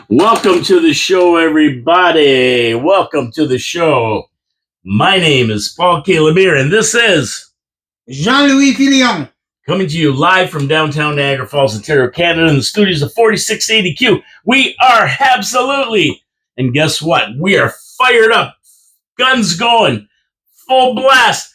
Welcome to the show, everybody. Welcome to the show. My name is Paul K. Lemire, and this is Jean-Louis Filion. coming to you live from downtown Niagara Falls, Ontario, Canada, in the studios of 4680Q. We are HABSOLUTELY. And guess what? We are fired up. Guns going. Full blast.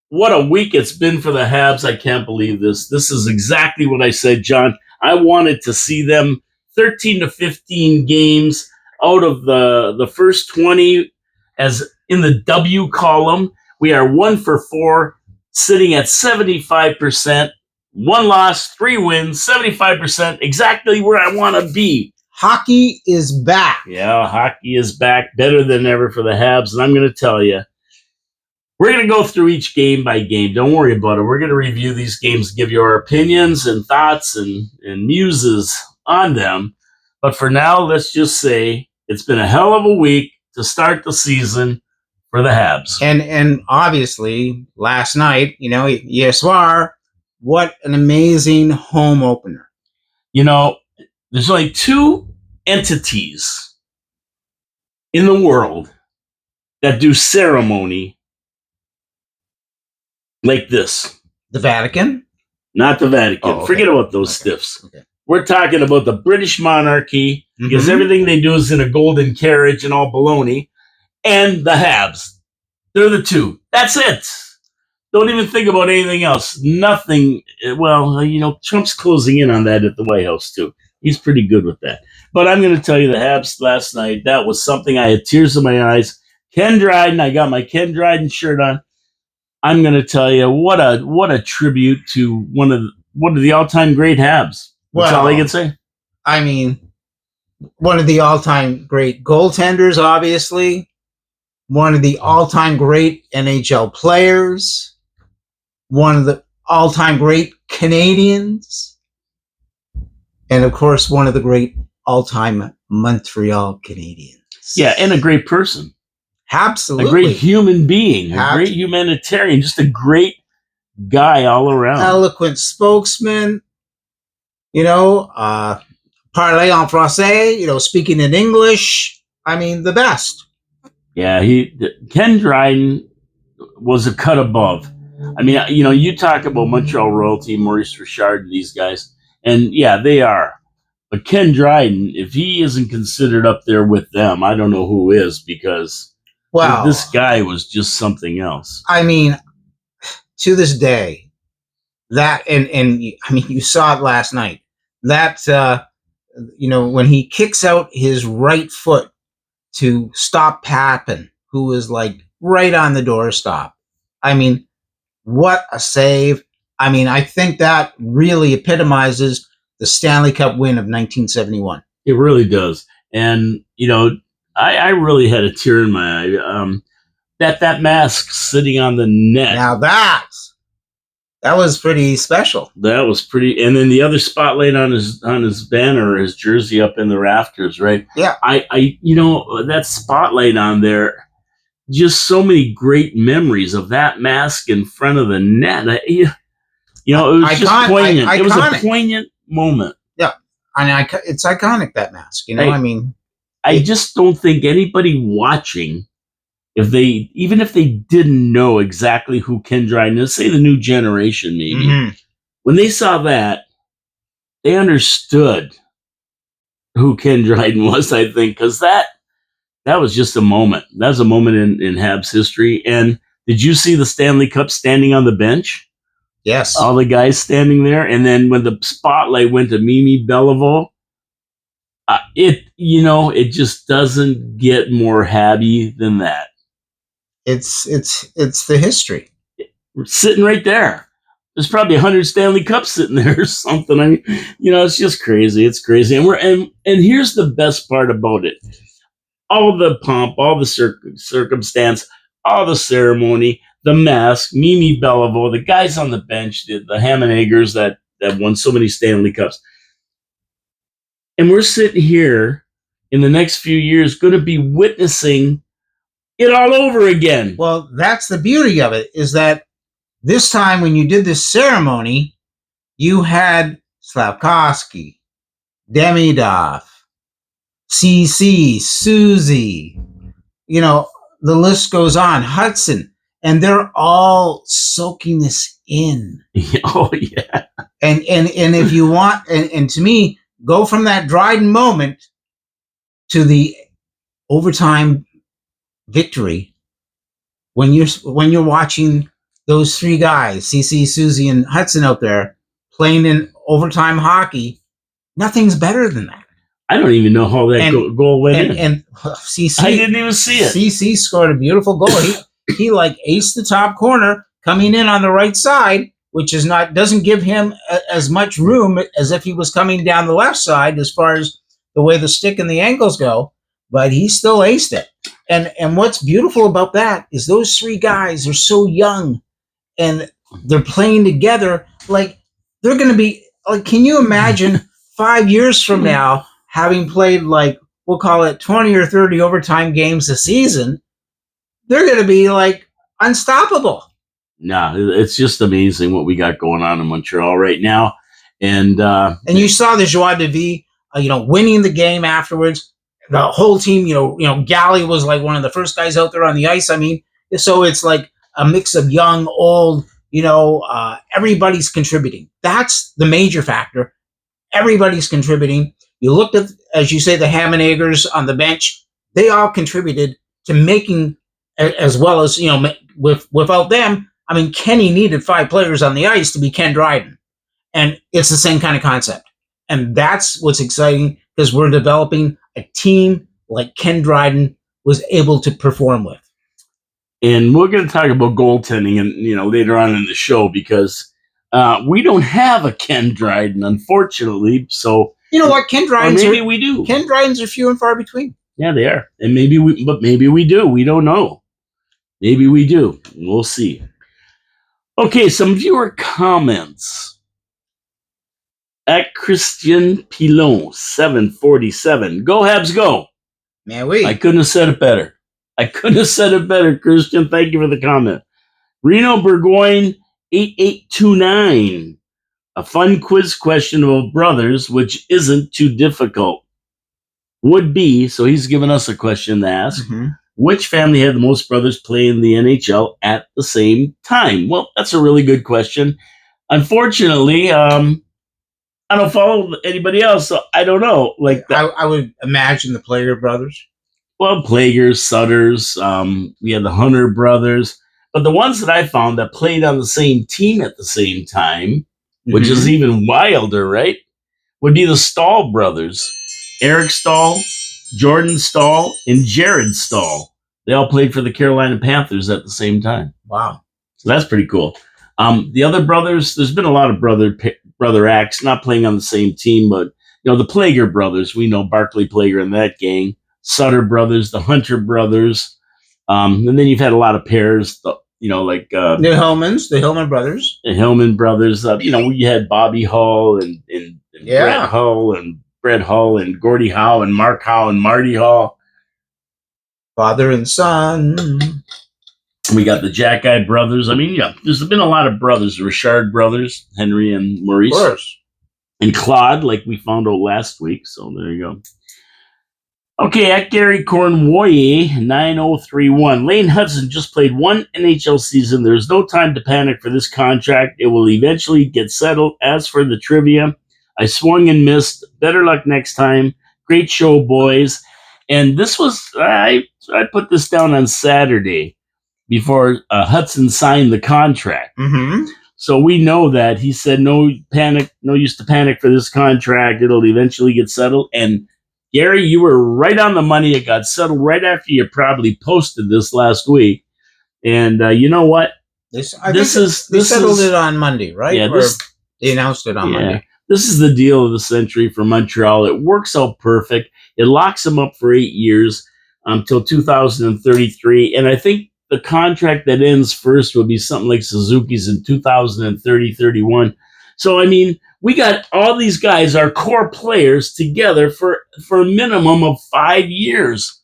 What a week it's been for the Habs. I can't believe this. This is exactly what I said, John. I wanted to see them 13 to 15 games out of the first 20 as in the W column. We are 1 for 4, sitting at 75%. 1 loss, 3 wins, 75%, exactly where I want to be. Hockey is back. Yeah, hockey is back, better than ever for the Habs. And I'm going to tell you, we're going to go through each game by game. Don't worry about it. We're going to review these games, give you our opinions and thoughts and muses on them. But for now, let's just say it's been a hell of a week to start the season for the Habs. And obviously, last night, hier soir, what an amazing home opener. You know, there's only 2 entities in the world that do ceremony like this. The Vatican? Not the Vatican. Oh, okay. Forget about those stiffs. Okay. We're talking about the British monarchy, because everything they do is in a golden carriage and all baloney, and the Habs. They're the 2. That's it. Don't even think about anything else. Nothing. Well, Trump's closing in on that at the White House, too. He's pretty good with that. But I'm going to tell you, the Habs last night, that was something. I had tears in my eyes. Ken Dryden, I got my Ken Dryden shirt on. I'm going to tell you, what a tribute to one of the all-time great Habs. That's all I can say. I mean, one of the all-time great goaltenders, obviously. One of the all-time great NHL players. One of the all-time great Canadians. And, of course, one of the great all-time Montreal Canadiens. Yeah, and a great person. Absolutely. A great human being. A great humanitarian. Just a great guy all around. Eloquent spokesman. Parler en français, speaking in English. I mean, the best. Yeah, Ken Dryden was a cut above. I mean, you talk about Montreal royalty, Maurice Richard, and these guys, and yeah, they are. But Ken Dryden, if he isn't considered up there with them, I don't know who is, because this guy was just something else. I mean, to this day, that and I mean, you saw it last night. That when he kicks out his right foot to stop Pappen, who was like right on the doorstop. I mean, what a save. I mean, I think that really epitomizes the Stanley Cup win of 1971. It really does. And, I really had a tear in my eye. That mask sitting on the net. Now that was pretty special. That was pretty. And then the other spotlight on his banner, his jersey up in the rafters, right? Yeah. That spotlight on there, just so many great memories of that mask in front of the net. It was just poignant. It was a poignant moment. Yeah. And it's iconic, that mask. I just don't think anybody watching, even if they didn't know exactly who Ken Dryden is, say the new generation maybe, when they saw that, they understood who Ken Dryden was, I think, because that was just a moment. That was a moment in Habs history. And did you see the Stanley Cup standing on the bench? Yes. All the guys standing there. And then when the spotlight went to Mimi Beliveau, it just doesn't get more Habby than that. It's the history. We're sitting right there. There's probably 100 Stanley Cups sitting there or something. I mean, it's just crazy. It's crazy. And here's the best part about it. All the pomp, all the circumstance, all the ceremony, the mask, Mimi Beliveau, the guys on the bench, the Hammonagers that won so many Stanley Cups. And we're sitting here in the next few years going to be witnessing it all over again. Well, that's the beauty of it, is that this time when you did this ceremony, you had Slavkovsky, Demidov, CC, Susie, you know, the list goes on, Hudson, and they're all soaking this in. Oh yeah. And if you want, and to me, go from that Dryden moment to the overtime victory when you're watching those three guys, CC, Susie, and Hudson out there playing in overtime hockey. Nothing's better than that. I don't even know how that goal went in. And CC, I didn't even see it. CC scored a beautiful goal. He like aced the top corner, coming in on the right side, which doesn't give him as much room as if he was coming down the left side as far as the way the stick and the ankles go. But he still aced it. And what's beautiful about that is those three guys are so young, and they're playing together. Like, they're going to be like, can you imagine 5 years from now having played, like, we'll call it 20 or 30 overtime games a season? They're going to be like unstoppable. Nah, it's just amazing what we got going on in Montreal right now. And you saw the joie de vivre, winning the game afterwards. The whole team, Galley was like one of the first guys out there on the ice. I mean, so it's like a mix of young, old, everybody's contributing. That's the major factor. Everybody's contributing. You looked at, as you say, the Hammond-Eggers on the bench. They all contributed to making, as well as, without them, I mean, Kenny needed 5 players on the ice to be Ken Dryden. And it's the same kind of concept. And that's what's exciting, because we're developing a team like Ken Dryden was able to perform with. And we're going to talk about goaltending and later on in the show, because we don't have a Ken Dryden, unfortunately. So you know what, Ken Dryden's maybe we do. Ken Dryden's are few and far between. Yeah, they are, and maybe we do. We don't know. Maybe we do. We'll see. Okay, some viewer comments. At Christian Pilon 747. Go Habs, go! Man, we. I couldn't have said it better. Christian. Thank you for the comment. Reno Burgoyne 8829. A fun quiz question about brothers, which isn't too difficult. Would be, so he's given us a question to ask. Mm-hmm. Which family had the most brothers play in the NHL at the same time? Well, that's a really good question. Unfortunately, I don't follow anybody else, so I don't know. Like I would imagine the Plager brothers. Well, Plagers, Sutters, we had the Hunter brothers. But the ones that I found that played on the same team at the same time, which is even wilder, right, would be the Stahl brothers. Eric Stahl, Jordan Stahl, and Jared Stahl. They all played for the Carolina Panthers at the same time. Wow. So that's pretty cool. The other brothers, there's been a lot of brother acts, not playing on the same team, but the Plager brothers, we know Barclay Plager and that gang, Sutter brothers, the Hunter brothers, and then you've had a lot of pairs, the Hillman brothers. The Hillman brothers, you had Bobby Hull and Brett Hull and Brett Hull and Gordie Howe and Mark Howe and Marty Hull. Father and son. We got the Jackeye brothers. I mean, yeah, there's been a lot of brothers. Richard brothers, Henry and Maurice. Of course. And Claude, like we found out last week. So there you go. Okay, at Gary Cornwoye, 9031. Lane Hudson just played one NHL season. There's no time to panic for this contract. It will eventually get settled. As for the trivia, I swung and missed. Better luck next time. Great show, boys. And this was, I put this down on Saturday before Hudson signed the contract. Mm-hmm. So we know that he said, no panic, no use to panic for this contract. It'll eventually get settled. And Gary, you were right on the money. It got settled right after you probably posted this last week. And you know what? They settled it on Monday, right? Yeah, they announced it on Monday. This is the deal of the century for Montreal. It works out perfect. It locks them up for 8 years until 2033. And I think the contract that ends first will be something like Suzuki's in 2030-31. So, I mean, we got all these guys, our core players, together for a minimum of 5 years.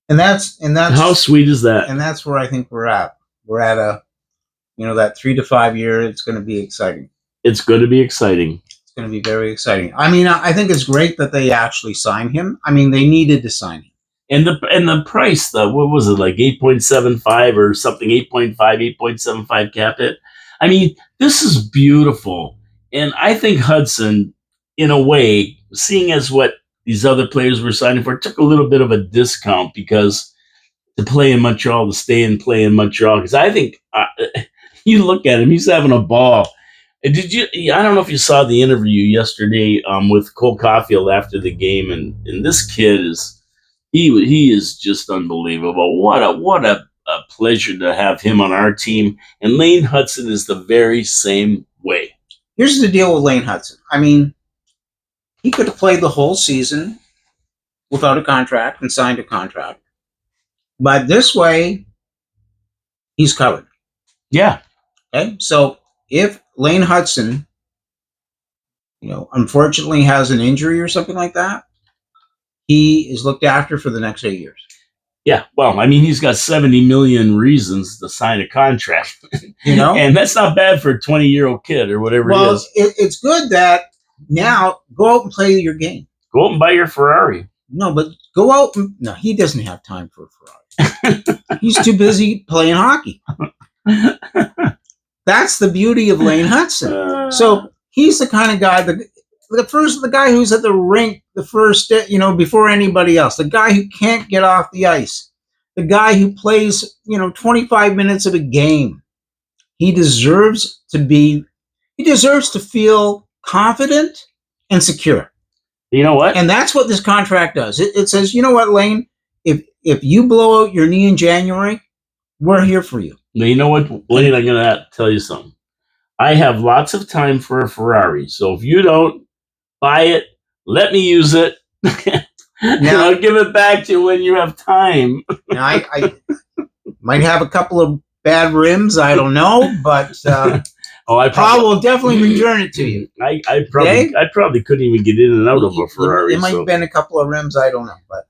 And that's how sweet is that? And that's where I think we're at. We're at that 3 to 5 year. It's going to be exciting. It's going to be exciting. It's going to be very exciting. I mean, I think it's great that they actually signed him. I mean, they needed to sign him. And the price, what was it, like 8.75 or something, 8.5, 8.75 cap hit? I mean, this is beautiful. And I think Hudson, in a way, seeing as what these other players were signing for, took a little bit of a discount because to play in Montreal, to stay and play in Montreal. Because I think you look at him, he's having a ball. Did you? I don't know if you saw the interview yesterday with Cole Caulfield after the game, and this kid he is just unbelievable. What a pleasure to have him on our team. And Lane Hudson is the very same way. Here's the deal with Lane Hudson. I mean, he could have played the whole season without a contract and signed a contract, but this way, he's covered. Yeah. Okay, so if Lane Hudson, unfortunately has an injury or something like that, he is looked after for the next 8 years. Yeah, well, I mean, he's got 70 million reasons to sign a contract, and that's not bad for a 20-year-old kid or whatever it is. It's good that now go out and play your game. Go out and buy your Ferrari. No, but go out. No, he doesn't have time for a Ferrari. He's too busy playing hockey. That's the beauty of Lane Hudson. So he's the kind of guy, the guy who's at the rink the first, before anybody else, the guy who can't get off the ice, the guy who plays, 25 minutes of a game. He deserves to feel confident and secure. You know what? And that's what this contract does. It says, you know what, Lane, if you blow out your knee in January, we're here for you. Now, you know what, Lane, I'm going to tell you something. I have lots of time for a Ferrari. So if you don't buy it, let me use it. And I'll give it back to you when you have time. Now, I might have a couple of bad rims. I don't know, but Paul will definitely return it to you. I probably couldn't even get in and out of a Ferrari. It might have been a couple of rims. I don't know, but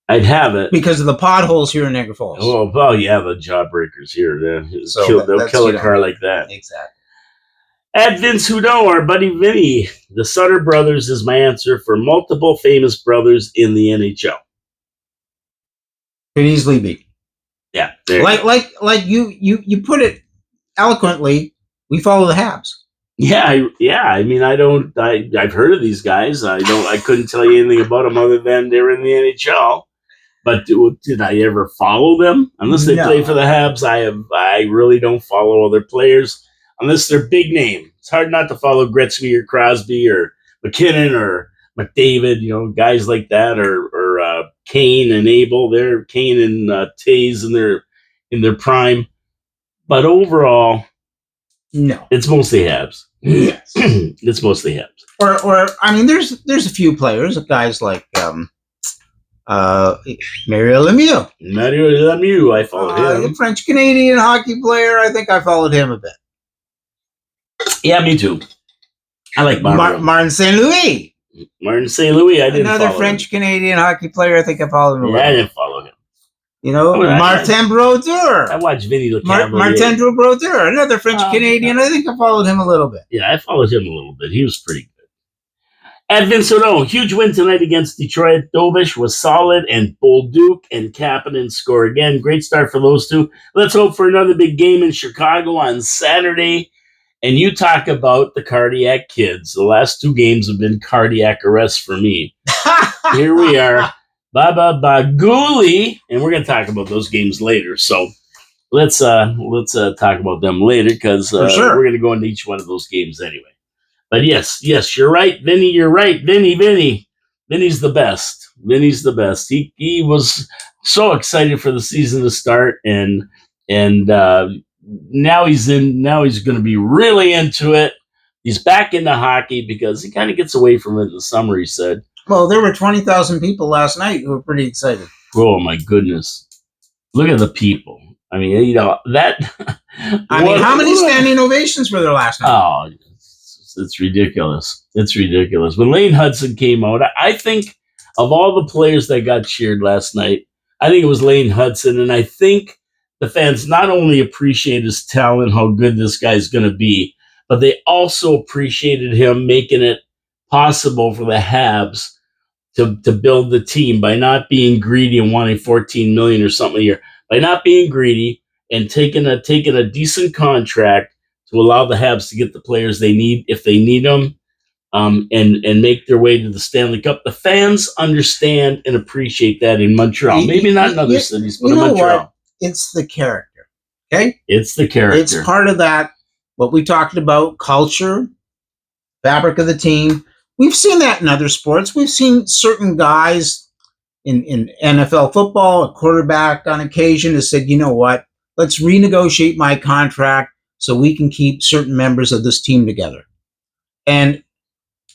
I'd have it because of the potholes here in Niagara Falls. Oh, well, yeah, the jawbreakers here. They'll kill a car like that. Exactly. At Vince Houdon, our buddy Vinny, the Sutter brothers is my answer for multiple famous brothers in the NHL. Could easily be. Yeah. Like you put it eloquently, we follow the Habs. Yeah. I mean, I've heard of these guys. I couldn't tell you anything about them other than they're in the NHL. But did I ever follow them? Unless they play for the Habs, I really don't follow other players unless they're big name. It's hard not to follow Gretzky or Crosby or McKinnon or McDavid, guys like that, or Kane and Abel. They're Kane and Taze in their prime. But overall, no, it's mostly Habs. Yes, it's mostly Habs. Or I mean, there's a few players, guys like Mario Lemieux. I followed him. A French-Canadian hockey player. I think I followed him a bit. Yeah, me too. I like Martin St. Louis. Martin St. Louis, I didn't follow another French-Canadian hockey player. I think I followed him. I didn't follow him. Martin Brodeur. I watched Vinny Lecavalier. Martin Brodeur, another French-Canadian. I think I followed him a little bit. Yeah, I followed him a little bit. He was pretty good. At Vince Houdon, huge win tonight against Detroit. Dobish was solid, and Bolduc and Kapanen score again. Great start for those two. Let's hope for another big game in Chicago on Saturday. And you talk about the cardiac kids. The last two games have been cardiac arrests for me. Here we are. Baba Baguli. And we're going to talk about those games later. So let's talk about them later because we're going to go into each one of those games anyway. But yes, you're right, Vinny. You're right, Vinny. Vinny's the best. Vinny's the best. He was so excited for the season to start, and now he's going to be really into it. He's back into hockey because he kind of gets away from it in the summer. He said. Well, there were 20,000 people last night who were pretty excited. Oh my goodness! Look at the people. I mean, that. How many standing ovations were there last night? Oh. It's ridiculous. It's ridiculous. When Lane Hudson came out, I think of all the players that got cheered last night, I think it was Lane Hudson. And I think the fans not only appreciate his talent, how good this guy's going to be, but they also appreciated him making it possible for the Habs to build the team by not being greedy and wanting 14 million or something a year. By not being greedy and taking a decent contract to allow the Habs to get the players they need if they need them, and make their way to the Stanley Cup. The fans understand and appreciate that in Montreal. Maybe not in other cities, but in Montreal. What? It's the character. Okay? It's the character. It's part of that, what we talked about, culture, fabric of the team. We've seen that in other sports. We've seen certain guys in NFL football, a quarterback on occasion has said, you know what, let's renegotiate my contract so we can keep certain members of this team together. And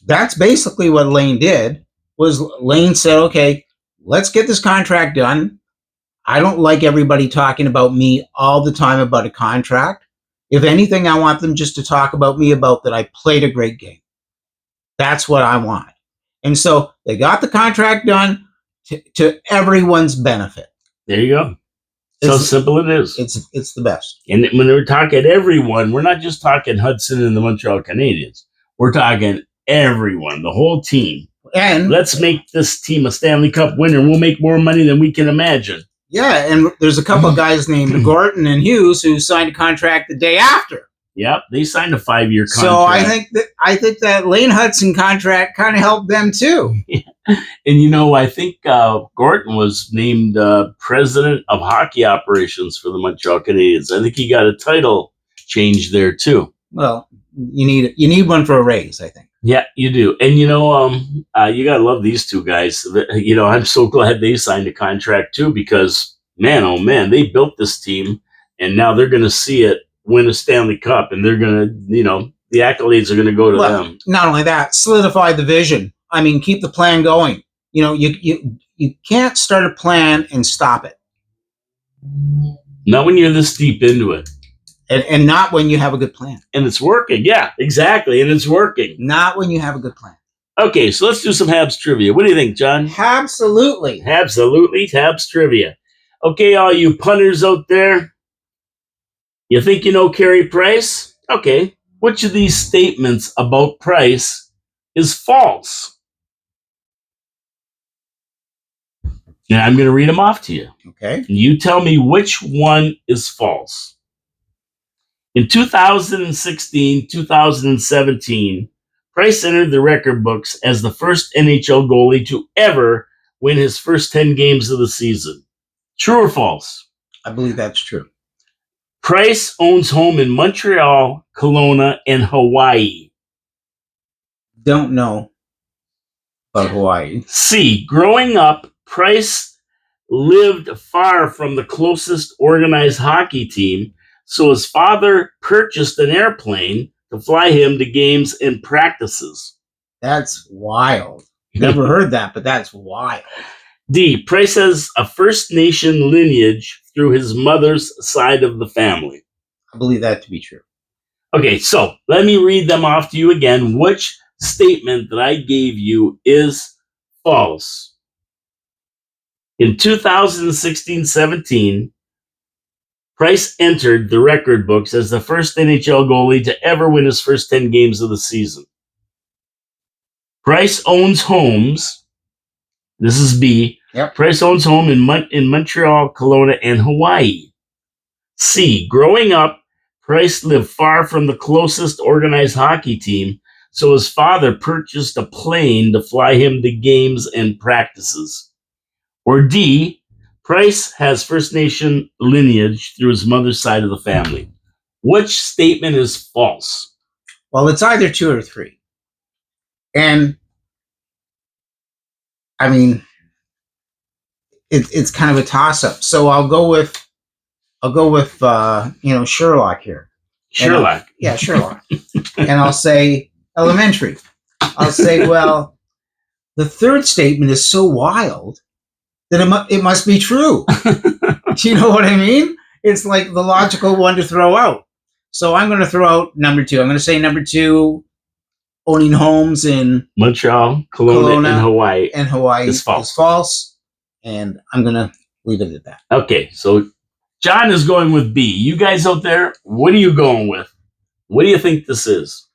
that's basically what Lane did. Was Lane said, okay, let's get this contract done. I don't like everybody talking about me all the time about a contract. If anything, I want them just to talk about me, about that I played a great game. That's what I want. And so they got the contract done to everyone's benefit. There you go. So simple it is. It's the best. And when we're talking everyone, we're not just talking Hudson and the Montreal Canadiens. We're talking everyone, the whole team. And let's make this team a Stanley Cup winner. We'll make more money than we can imagine. Yeah, and there's a couple of guys named Gorton and Hughes who signed a contract the day after. Yep, they signed a 5-year contract. So I think that Lane Hudson contract kind of helped them too. Yeah. And I think Gorton was named president of hockey operations for the Montreal Canadiens. I think he got a title change there too. Well, you need one for a raise, I think. Yeah, you do. And you gotta love these two guys. I'm so glad they signed a contract too, because man, oh man, they built this team, and now they're gonna see it win a Stanley Cup, and they're gonna, the accolades are gonna go to them. Not only that, solidify the vision. I mean, keep the plan going. You can't start a plan and stop it. Not when you're this deep into it. And not when you have a good plan. And it's working. Yeah, exactly. And it's working. Not when you have a good plan. Okay, so let's do some Habs trivia. What do you think, John? Absolutely. Absolutely. Habs trivia. Okay, all you punters out there, you think you know Carey Price? Okay. Which of these statements about Price is false? Now, I'm going to read them off to you. Okay. You tell me which one is false. In 2016, 2017, Price entered the record books as the first NHL goalie to ever win his first 10 games of the season. True or false? I believe that's true. Price owns home in Montreal, Kelowna, and Hawaii. Don't know about Hawaii. C. Growing up, Price lived far from the closest organized hockey team, so his father purchased an airplane to fly him to games and practices. That's wild. Never heard that, but that's wild. D. Price has a First Nation lineage through his mother's side of the family. I believe that to be true. Okay, so let me read them off to you again. Which statement that I gave you is false? In 2016-17, Price entered the record books as the first NHL goalie to ever win his first 10 games of the season. Price owns homes. This is B. Yep. Price owns home in Montreal, Kelowna, and Hawaii. C. Growing up, Price lived far from the closest organized hockey team, so his father purchased a plane to fly him to games and practices. Or D. Price has First Nation lineage through his mother's side of the family. Which statement is false? Well, it's either 2 or 3. And I mean, it's kind of a toss-up. So I'll go with Sherlock here. Sherlock. Yeah, Sherlock. And I'll say elementary. I'll say, well, the third statement is so wild that it must be true. Do you know what I mean? It's like the logical one to throw out. So I'm going to throw out number 2. I'm going to say number 2, owning homes in Montreal, Kelowna, and Hawaii is false. And I'm going to leave it at that. Okay, so John is going with B. You guys out there, what are you going with? What do you think this is?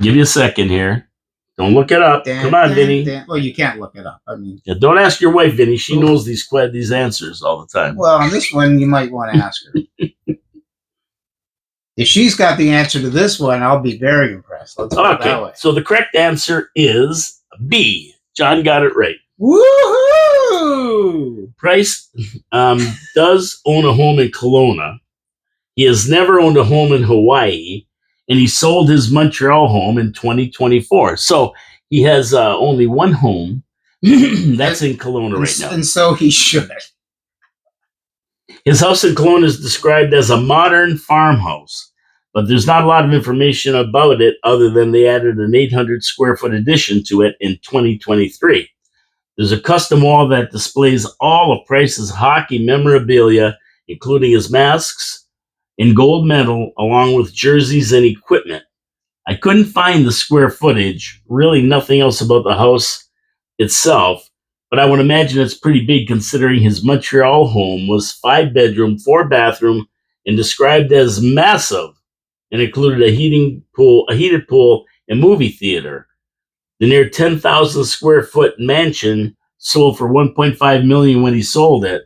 Give you a second here. Don't look it up. Come on, Vinny. Well, you can't look it up. I mean, yeah, don't ask your wife, Vinny. She knows these answers all the time. Well, on this one, you might want to ask her. If she's got the answer to this one, I'll be very impressed. Let's put it that way. So the correct answer is B. John got it right. Woohoo! Price does own a home in Kelowna. He has never owned a home in Hawaii, and he sold his Montreal home in 2024. So he has only one home. That's in Kelowna right now. And so he should. His house in Kelowna is described as a modern farmhouse, but there's not a lot of information about it other than they added an 800 square foot addition to it in 2023. There's a custom wall that displays all of Price's hockey memorabilia, including his masks and gold medal, along with jerseys and equipment. I couldn't find the square footage, really nothing else about the house itself, but I would imagine it's pretty big considering his Montreal home was 5-bedroom, 4-bathroom, and described as massive, and included a heated pool, and movie theater. The near 10,000 square foot mansion sold for $1.5 million when he sold it,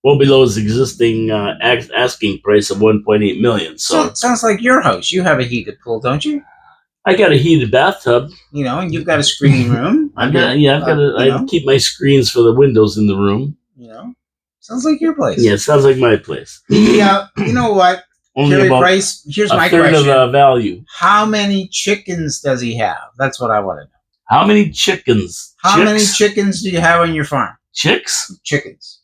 well below his existing asking price of $1.8 million. So sounds like your house. You have a heated pool, don't you? I got a heated bathtub. You know, and you've got a screening room. I keep my screens for the windows in the room. You know, sounds like your place. Yeah, it sounds like my place. Yeah, you know what? Only about Price, here's my a third question. of the value. How many chickens does he have? That's what I want to know. How many chickens? How many chickens do you have on your farm? Chicks? Chickens.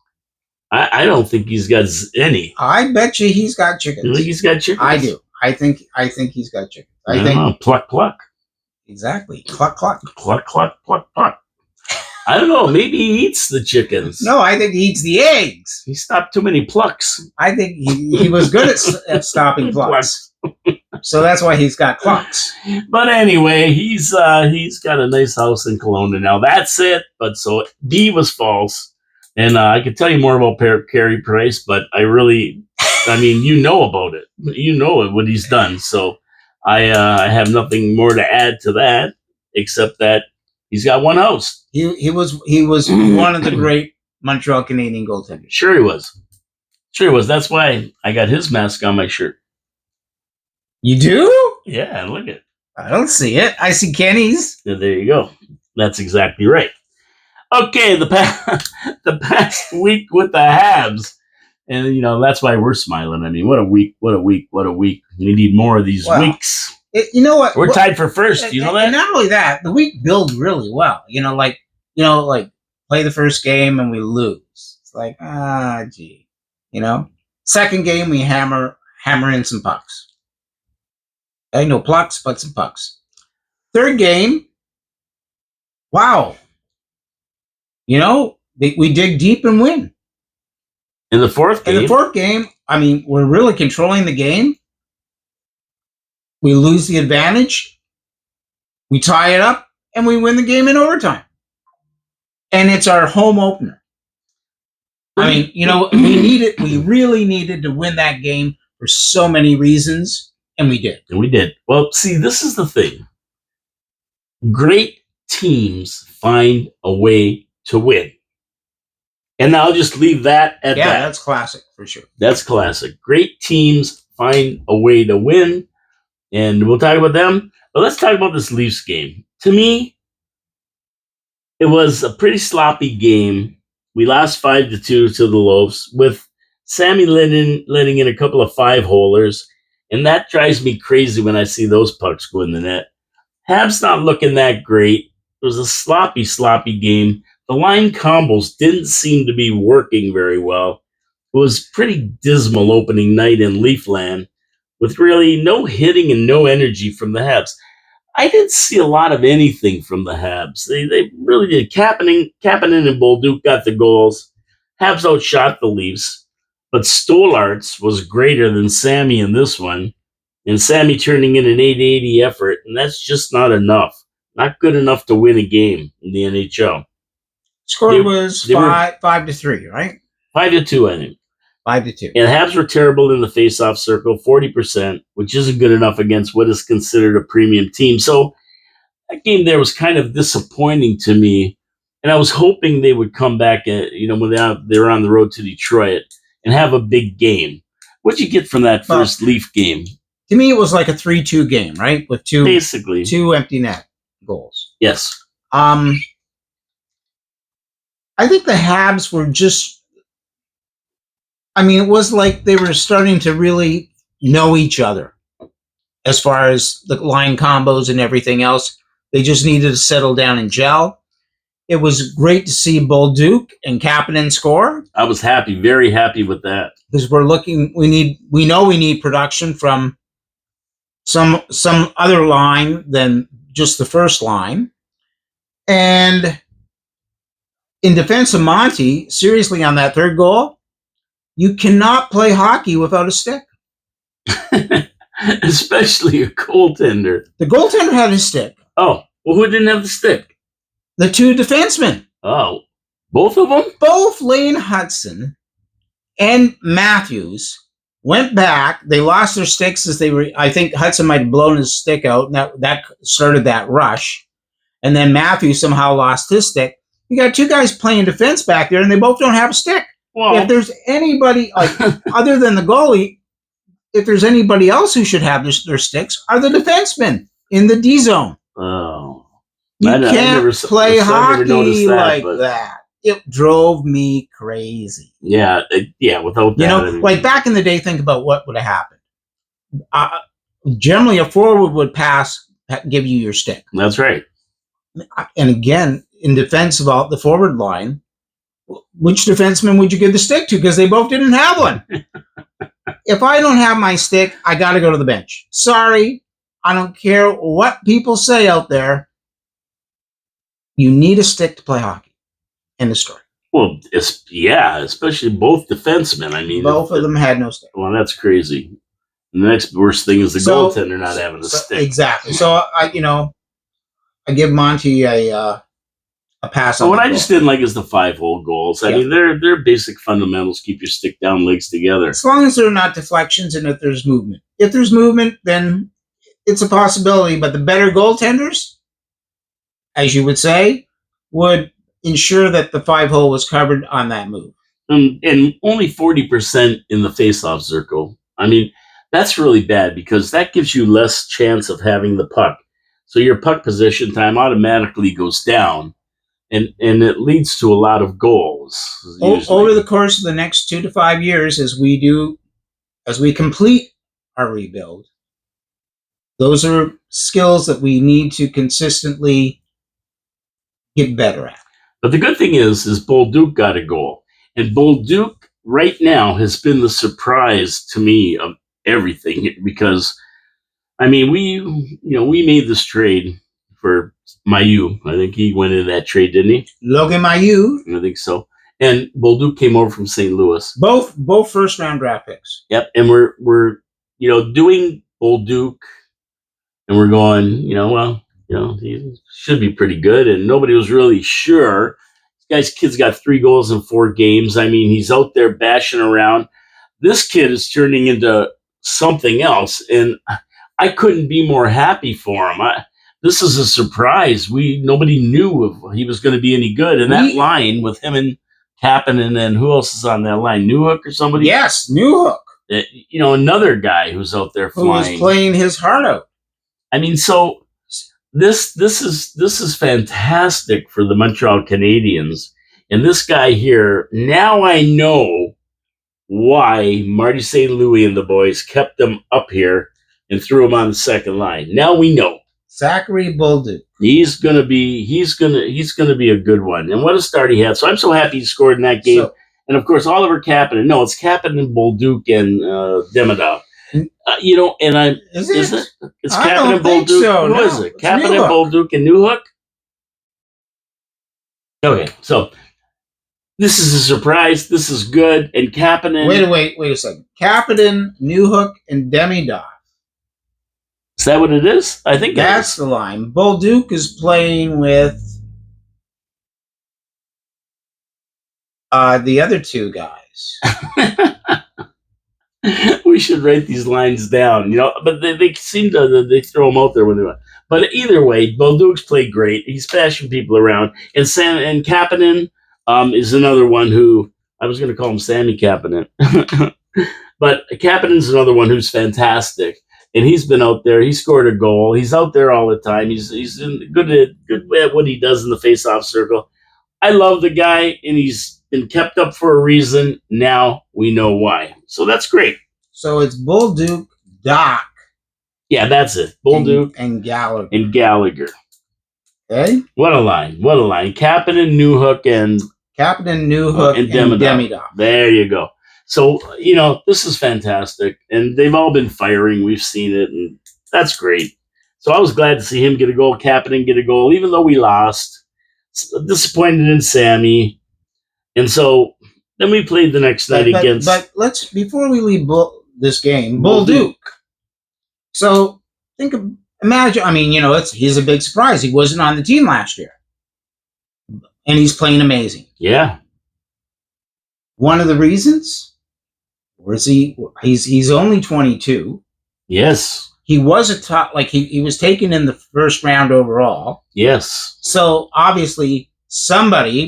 I don't think he's got any. I bet you he's got chickens. You think he's got chickens? I do. I think he's got chickens. I think pluck pluck. Exactly. Cluck cluck. Cluck cluck pluck pluck. I don't know. Maybe he eats the chickens. No, I think he eats the eggs. He stopped too many plucks. I think he was good at stopping plucks. So that's why he's got clucks. But anyway, he's got a nice house in Kelowna now. That's it. But so D was false, and I could tell you more about Carey Price, but I mean, you know about it. You know what he's done. So I have nothing more to add to that except that he's got one house. He was one of the great Montreal Canadian goaltenders. Sure he was. That's why I got his mask on my shirt. You do? Yeah, look at it. I don't see it. I see Kenny's. Yeah, there you go. That's exactly right. Okay, the past week with the Habs. And, you know, that's why we're smiling. I mean, what a week. We need more of these weeks. You know what? We're tied for first. You know that? And not only that, the week built really well. Like play the first game and we lose. It's like, gee. Second game, we hammer in some pucks. No plucks, but some pucks. Third game, wow. We dig deep and win. In the fourth game, I mean, we're really controlling the game. We lose the advantage. We tie it up, and we win the game in overtime. And it's our home opener. I mean, we really needed to win that game for so many reasons. And we did. Well, see, this is the thing. Great teams find a way to win. And I'll just leave that at that. Yeah, that's classic for sure. That's classic. Great teams find a way to win. And we'll talk about them. But let's talk about this Leafs game. To me, it was a pretty sloppy game. We lost 5-2 to the Loafs with Sammy letting in a couple of 5-holers. And that drives me crazy when I see those pucks go in the net. Habs not looking that great. It was a sloppy game. The line combos didn't seem to be working very well. It was pretty dismal opening night in Leafland with really no hitting and no energy from the Habs. I didn't see a lot of anything from the Habs. They really did. Kapanen and Bolduc got the goals. Habs outshot the Leafs. But Stolarz was greater than Sammy in this one, and Sammy turning in an 880 effort, and that's just not enough. Not good enough to win a game in the NHL. Score was 5-3, right? 5-2, I think. 5-2. And Habs were terrible in the face-off circle, 40%, which isn't good enough against what is considered a premium team. So that game there was kind of disappointing to me. And I was hoping they would come back, when they're on the road to Detroit and have a big game. What'd you get from that first Leaf game? To me, it was like a 3-2 game, right? With two empty net goals. Yes. I think the Habs were just, it was like they were starting to really know each other as far as the line combos and everything else. They just needed to settle down and gel. It was great to see Bolduc and Kapanen score. I was happy, very happy with that. Because we know we need production from some other line than just the first line. And in defense of Monty, seriously, on that third goal, you cannot play hockey without a stick. Especially a goaltender. The goaltender had his stick. Oh, well, who didn't have the stick? The two defensemen. Oh, both of them? Both Lane Hudson and Matthews went back. They lost their sticks as they were. I think Hudson might have blown his stick out, and that started that rush. And then Matthews somehow lost his stick. You got two guys playing defense back there, and they both don't have a stick. Well, if there's anybody other than the goalie, if there's anybody else who should have their sticks, are the defensemen in the D zone. Oh. You can't play hockey like that. It drove me crazy. Yeah, without that. Like back in the day, think about what would have happened. Generally, a forward would give you your stick. That's right. And again, in defense of the forward line, which defenseman would you give the stick to? Because they both didn't have one. If I don't have my stick, I got to go to the bench. Sorry, I don't care what people say out there. You need a stick to play hockey. End of story. Well, especially both defensemen. Both of them had no stick. Well, that's crazy. And the next worst thing is the goaltender not having a stick. Exactly. So I give Monty a pass. So what I just didn't like is the 5-hole goals. They're basic fundamentals. Keep your stick down, legs together. As long as they're not deflections and if there's movement. If there's movement, then it's a possibility. But the better goaltenders, as you would say, would ensure that the 5-hole was covered on that move. And only 40% in the face-off circle. That's really bad because that gives you less chance of having the puck. So your puck possession time automatically goes down, and it leads to a lot of goals. Over the course of the next 2 to 5 years, as we complete our rebuild, those are skills that we need to consistently get better at. But the good thing is Bolduc got a goal. And Bolduc right now has been the surprise to me of everything because, we made this trade for Mailloux. I think he went into that trade, didn't he? Logan Mailloux. I think so. And Bolduc came over from St. Louis. Both first-round draft picks. Yep. And we're doing Bolduc, and we're going, he should be pretty good, and nobody was really sure. This kid's got 3 goals in 4 games. He's out there bashing around. This kid is turning into something else, and I couldn't be more happy for him. This is a surprise. Nobody knew if he was going to be any good. And that line with him and Kapanen, and who else is on that line? Newhook or somebody? Yes, Newhook. Another guy who's out there flying. Who is playing his heart out. So this is fantastic for the Montreal Canadiens. And this guy here, now I know why Marty St. Louis and the boys kept him up here and threw him on the second line. Now we know. Zachary Bolduc. He's gonna be a good one. And what a start he had. So I'm so happy he scored in that game. And of course Oliver Kapanen. No, it's Kapanen, Bolduc, and Demidov. And I is it? It's Kapanen, Bolduc. So. Who is it? Kapanen, Bolduc, and Newhook. Okay, so this is a surprise. This is good. And Kapanen. Wait a second. Kapanen, Newhook, and Demidov. Is that what it is? I think that's the line. Bolduc is playing with the other 2 guys. We should write these lines down, but they seem to they throw them out there when they want. But either way, Bolduc's played great. He's smashing people around. And Kapanen is another one who I was going to call him Sammy Kapanen. But Kapanen's another one who's fantastic. And he's been out there. He scored a goal. He's out there all the time. He's good at what he does in the face-off circle. I love the guy, and he's been kept up for a reason. Now we know why. So that's great. So it's Bolduc, Doc. Yeah, that's it. Bolduc and Gallagher. And Gallagher. Okay. What a line. What a line. Kapanen, Newhook, and Demidov. There you go. So, this is fantastic. And they've all been firing. We've seen it, and that's great. So I was glad to see him get a goal, Kapanen get a goal, even though we lost. Disappointed in Sammy. And so then we played the next night against... But let's, before we leave this game, Bolduc. So imagine, he's a big surprise. He wasn't on the team last year. And he's playing amazing. Yeah. One of the reasons... He's only 22. Yes. He was a top, he was taken in the first round overall. Yes. So obviously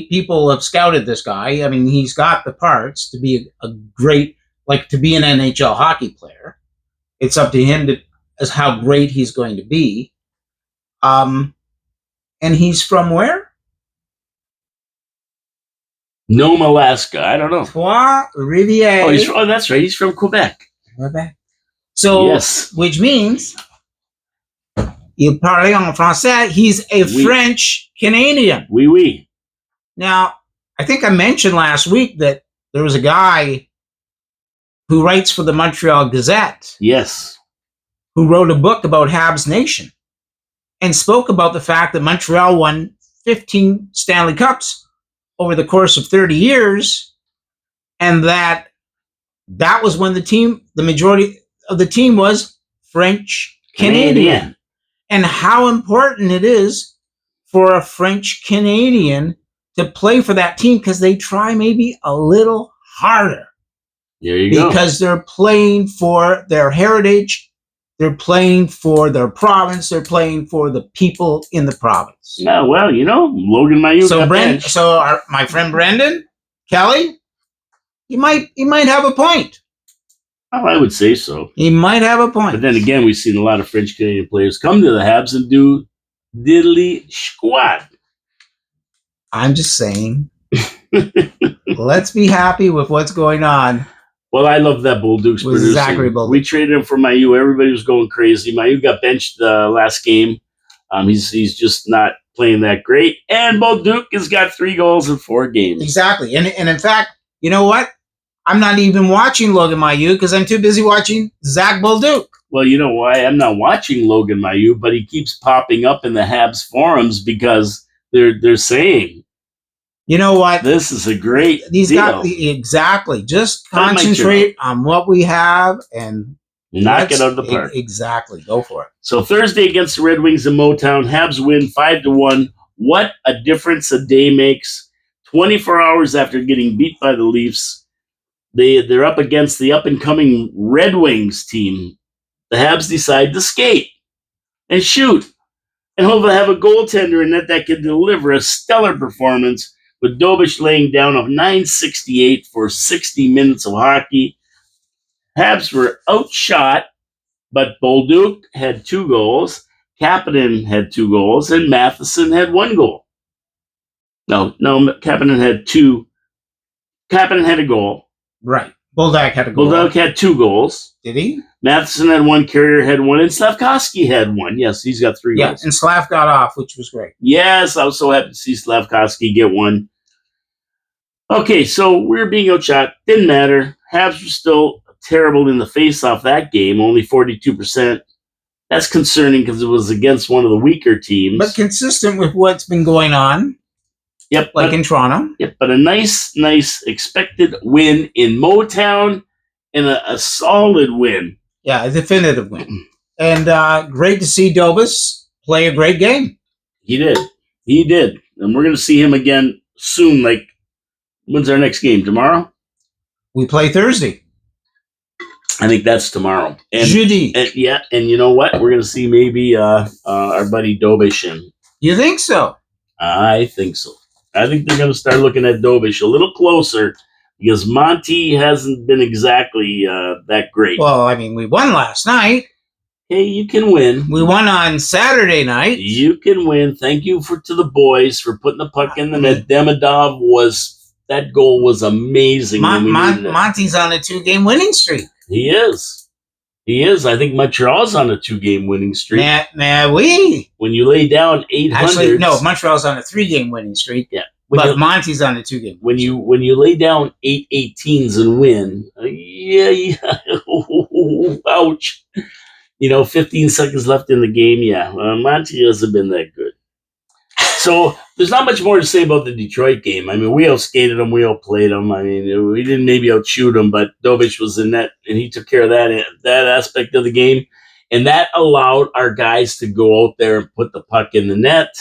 people have scouted this guy. I mean, he's got the parts to be a great, to be an NHL hockey player. It's up to him as how great he's going to be. And he's from where? Nome, Alaska. I don't know. Trois Rivières. Oh, that's right. He's from Quebec. So, yes. Which means, il parle en français, he's a French Canadian. Oui, oui. Now, I think I mentioned last week that there was a guy who writes for the Montreal Gazette. Yes. Who wrote a book about Habs Nation and spoke about the fact that Montreal won 15 Stanley Cups over the course of 30 years, and that was when the majority of the team was French Canadian. And how important it is for a French Canadian to play for that team, because they try maybe a little harder. There you go. Because they're playing for their heritage, they're playing for their province, they're playing for the people in the province. Yeah, well, Logan Mailloux. So my friend Brendan Kelly, he might have a point. Oh, I would say so. He might have a point. But then again, we've seen a lot of French Canadian players come to the Habs and do diddly squat. I'm just saying. Let's be happy with what's going on. Well, I love that Bolduc's producing. Zachary Bolduc. We traded him for Mailloux. Everybody was going crazy. Mailloux got benched the last game. He's just not playing that great. And Bolduc has got 3 goals in 4 games. Exactly. And in fact, you know what? I'm not even watching Logan Mailloux because I'm too busy watching Zach Bolduc. Well, you know why? I'm not watching Logan Mailloux, but he keeps popping up in the Habs forums because they're saying, you know what? This is a great deal. Exactly. Just concentrate on what we have and knock it out of the park. Exactly. Go for it. So Thursday against the Red Wings in Motown, Habs win 5-1. What a difference a day makes. 24 hours after getting beat by the Leafs, they're up against the up-and-coming Red Wings team. The Habs decide to skate and shoot and hope to have a goaltender in net that can deliver a stellar performance, with Dobish laying down of .968 for 60 minutes of hockey. Habs were outshot, but Bolduc had 2 goals, Kapanen had 2 goals, and Matheson had 1 goal. No, Kapanen had 2. Kapanen had a goal. Right. Bolduc had a goal. Bolduc had 2 goals. Did he? Matheson had 1, Carrier had 1, and Slavkovsky had 1. Yes, he's got 3 goals. And Slav got off, which was great. Yes, I was so happy to see Slavkovsky get 1. Okay, so we were being outshot. Didn't matter. Habs were still terrible in the face-off that game, only 42%. That's concerning because it was against one of the weaker teams. But consistent with what's been going on. Yep. In Toronto. Yep, but a nice expected win in Motown and a solid win. Yeah, a definitive win. And great to see Dobis play a great game. He did. And we're going to see him again soon. When's our next game? Tomorrow? We play Thursday. I think that's tomorrow. Jeudi. And you know what? We're going to see maybe our buddy Dobish in. You think so? I think so. I think they're going to start looking at Dobish a little closer because Monty hasn't been exactly that great. Well, I mean, we won last night. Hey, you can win. We won on Saturday night. You can win. Thank you to the boys for putting the puck in the net. Demidov that goal was amazing. Monty's on a 2-game winning streak. He is. He is. I think Montreal's on a 2-game winning streak. When you lay down 800. Actually, no, Montreal's on a 3-game winning streak. Yeah. But Monty's on a 2-game. When you lay down 8 18s and win, ouch. 15 seconds left in the game. Yeah, Monty hasn't been that good. So there's not much more to say about the Detroit game. I mean, we outskated them, we outplayed them. I mean, we didn't maybe outshoot them, but Dobish was in net, and he took care of that aspect of the game, and that allowed our guys to go out there and put the puck in the net.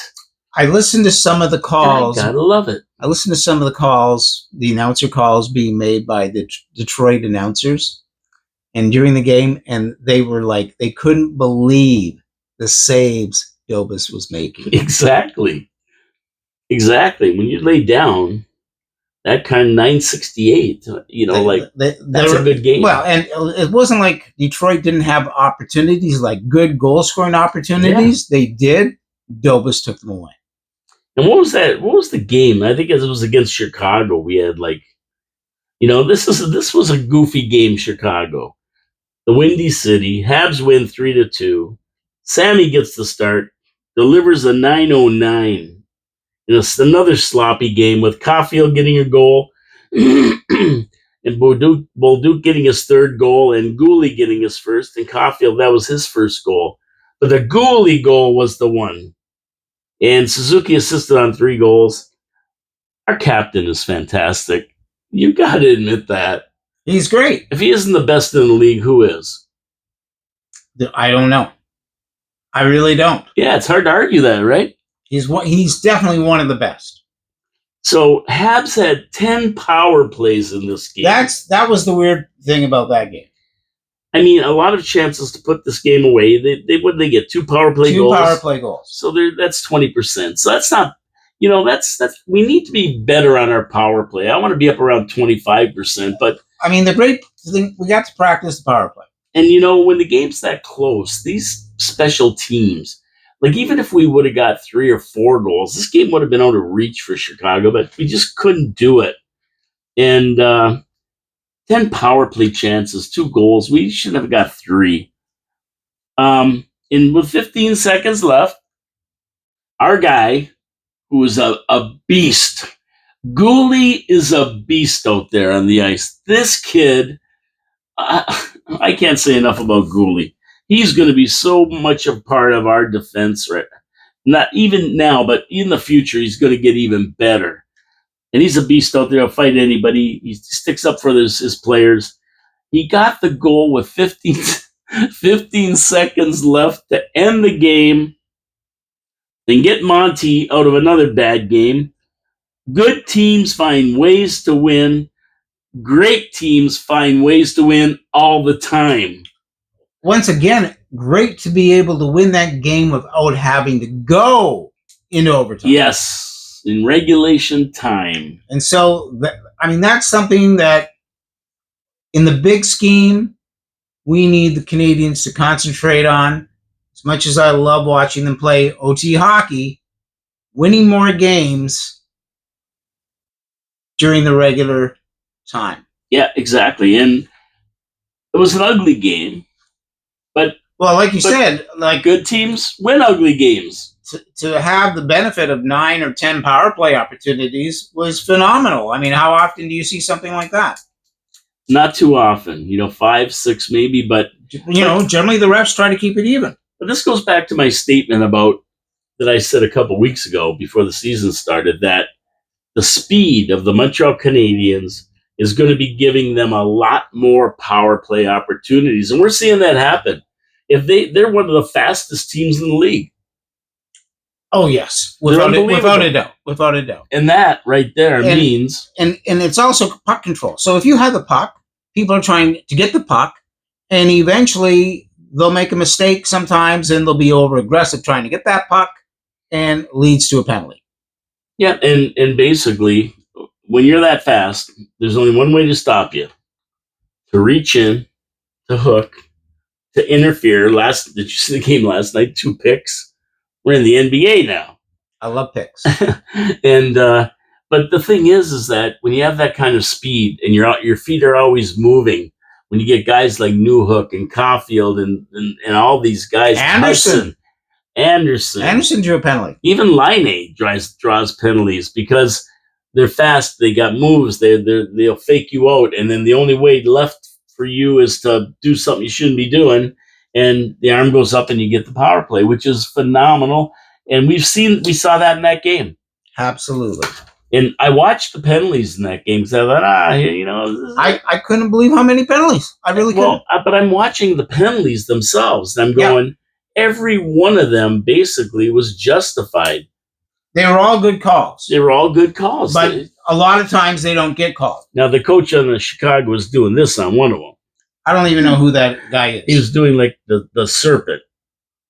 I listened to some of the calls. I gotta love it. I listened to some of the calls, the announcer calls being made by the Detroit announcers, and during the game, and they were like, they couldn't believe the saves Dobish was making. Exactly. When you lay down that kind of 968, that's a good game. Well, and it wasn't like Detroit didn't have opportunities, like good goal-scoring opportunities. Yeah. They did. Dobish took them away. And what was that? What was the game? I think it was against Chicago. We had this was a goofy game, Chicago. The Windy City, Habs win 3-2. Sammy gets the start, delivers a 909. Another sloppy game with Caulfield getting a goal and Bolduc getting his third goal and Gooley getting his first. And Caulfield, that was his first goal. But the Gooley goal was the one. And Suzuki assisted on 3 goals. Our captain is fantastic. You got to admit that. He's great. If he isn't the best in the league, who is? I don't know. I really don't. Yeah, it's hard to argue that, right? He's definitely one of the best. So Habs had 10 power plays in this game. That was the weird thing about that game. I mean, a lot of chances to put this game away. What did they get? 2 power play goals? 2 power play goals. So that's 20%. So that's not, that's we need to be better on our power play. I want to be up around 25%. But I mean, the great thing, we got to practice the power play. And when the game's that close, these special teams, like even if we would have got 3 or 4 goals, this game would have been out of reach for Chicago, but we just couldn't do it. And 10 power play chances, 2 goals. We should have got 3. And with 15 seconds left, our guy, who is a beast, Gooley is a beast out there on the ice. This kid, I can't say enough about Gooley. He's going to be so much a part of our defense, right? Not even now, but in the future, he's going to get even better. And he's a beast out there. He'll fight anybody. He sticks up for his players. He got the goal with 15 seconds left to end the game and get Monty out of another bad game. Good teams find ways to win. Great teams find ways to win all the time. Once again, great to be able to win that game without having to go into overtime. Yes, in regulation time. And so, that's something that in the big scheme, we need the Canadians to concentrate on. As much as I love watching them play OT hockey, winning more games during the regular time. Yeah, exactly. And it was an ugly game. Well, like you said, good teams win ugly games. To have the benefit of 9 or 10 power play opportunities was phenomenal. I mean, how often do you see something like that? Not too often. 5, 6 maybe, but generally the refs try to keep it even. But this goes back to my statement that I said a couple weeks ago before the season started, that the speed of the Montreal Canadiens is going to be giving them a lot more power play opportunities, and we're seeing that happen. If they're one of the fastest teams in the league. Oh yes, without a doubt. And that right there means, and it's also puck control. So if you have the puck, people are trying to get the puck, And eventually they'll make a mistake sometimes and they'll be over aggressive trying to get that puck and leads to a penalty. Yeah, and basically, when you're that fast, there's only one way to stop you: to reach in, to hook, to interfere. Did you see the game last night? 2 picks. We're in the NBA now. I love picks. And but the thing is that when you have that kind of speed and your feet are always moving, when you get guys like Newhook and Caulfield and all these guys, Anderson drew a penalty. Even Line draws penalties because they're fast. They got moves. They'll fake you out, and then the only way left for you is to do something you shouldn't be doing, and the arm goes up and you get the power play, which is phenomenal. And we saw that in that game. Absolutely. And I watched the penalties in that game because I thought, I couldn't believe how many penalties. I really couldn't. But I'm watching the penalties themselves, and I'm going, every one of them basically was justified. They were all good calls. But a lot of times they don't get called. Now, the coach on the Chicago was doing this on one of them. I don't even know who that guy is. He was doing like the serpent.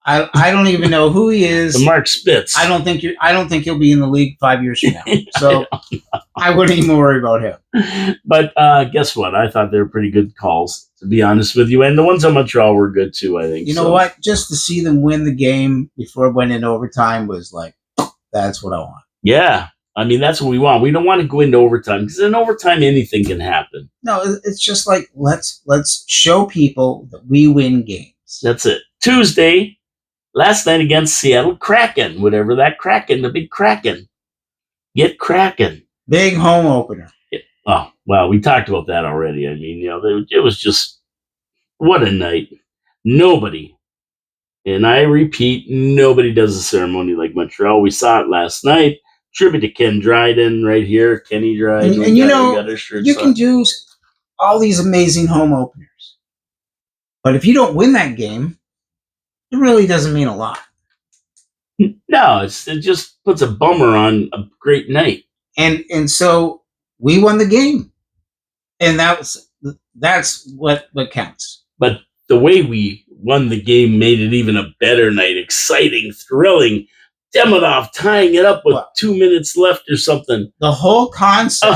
I don't even know who he is. The Mark Spitz. I don't think he'll be in the league 5 years from now. So I wouldn't even worry about him. But guess what? I thought they were pretty good calls, to be honest with you. And the ones on Montreal were good too, I think. You know what? Just to see them win the game before it went into overtime was like, that's what I want. Yeah. I mean, that's what we want. We don't want to go into overtime because in overtime, anything can happen. No, it's just like, let's show people that we win games. That's it. Tuesday, last night against Seattle Kraken, whatever that Kraken, the big Kraken. Get Kraken. Big home opener. Oh, well, we talked about that already. I mean, it was just, what a night. Nobody, and I repeat, nobody does a ceremony like Montreal. We saw it last night. Tribute to Ken Dryden right here. Kenny Dryden. And you can do all these amazing home openers. But if you don't win that game, it really doesn't mean a lot. No, it just puts a bummer on a great night. And so we won the game. And that's what counts. But the way we won the game made it even a better night. Exciting, thrilling. Demidov tying it up with 2 minutes left or something. The whole concept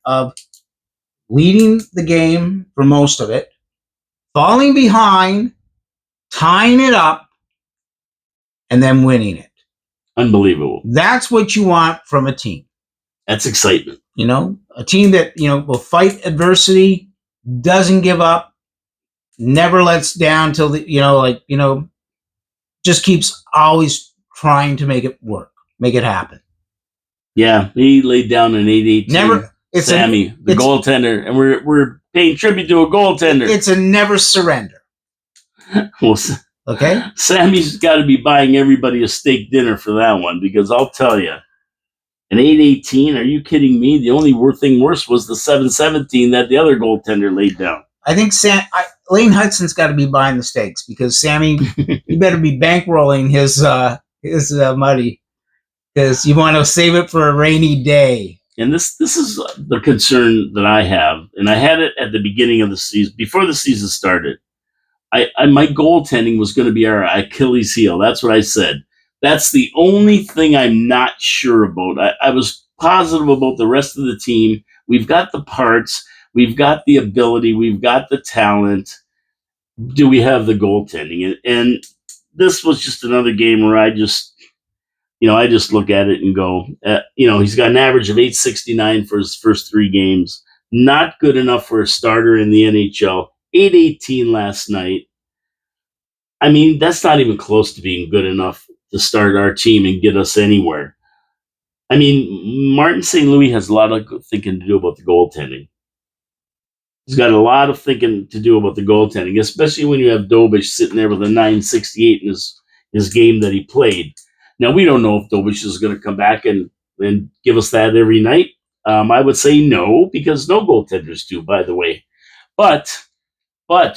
of leading the game for most of it, falling behind, tying it up, and then winning it. Unbelievable. That's what you want from a team. That's excitement. A team that, will fight adversity, doesn't give up, never lets down till just keeps always trying to make it work, make it happen. Yeah, he laid down an 8-18. Never. Sammy, the goaltender, and we're paying tribute to a goaltender. It's a never surrender. Well, okay. Sammy's got to be buying everybody a steak dinner for that one, because I'll tell you, an 8-18. Are you kidding me? The only thing worse was the 7-17 that the other goaltender laid down. I think Lane Hudson's got to be buying the steaks, because Sammy, you better be bankrolling his money, because you want to save it for a rainy day. And this is the concern that I have, and I had it at the beginning of the season, before the season started. My goaltending was going to be our Achilles heel. That's what I said. That's the only thing I'm not sure about. I was positive about the rest of the team. We've got the parts. We've got the ability. We've got the talent. Do we have the goaltending? And this was just another game where I just look at it and go, he's got an average of .869 for his first 3 games. Not good enough for a starter in the NHL. 8-18 last night. I mean, that's not even close to being good enough to start our team and get us anywhere. I mean, Martin St. Louis has a lot of thinking to do about the goaltending. He's got a lot of thinking to do about the goaltending, especially when you have Dobish sitting there with a .968 in his game that he played. Now, we don't know if Dobish is going to come back and give us that every night. I would say no, because no goaltenders do, by the way. But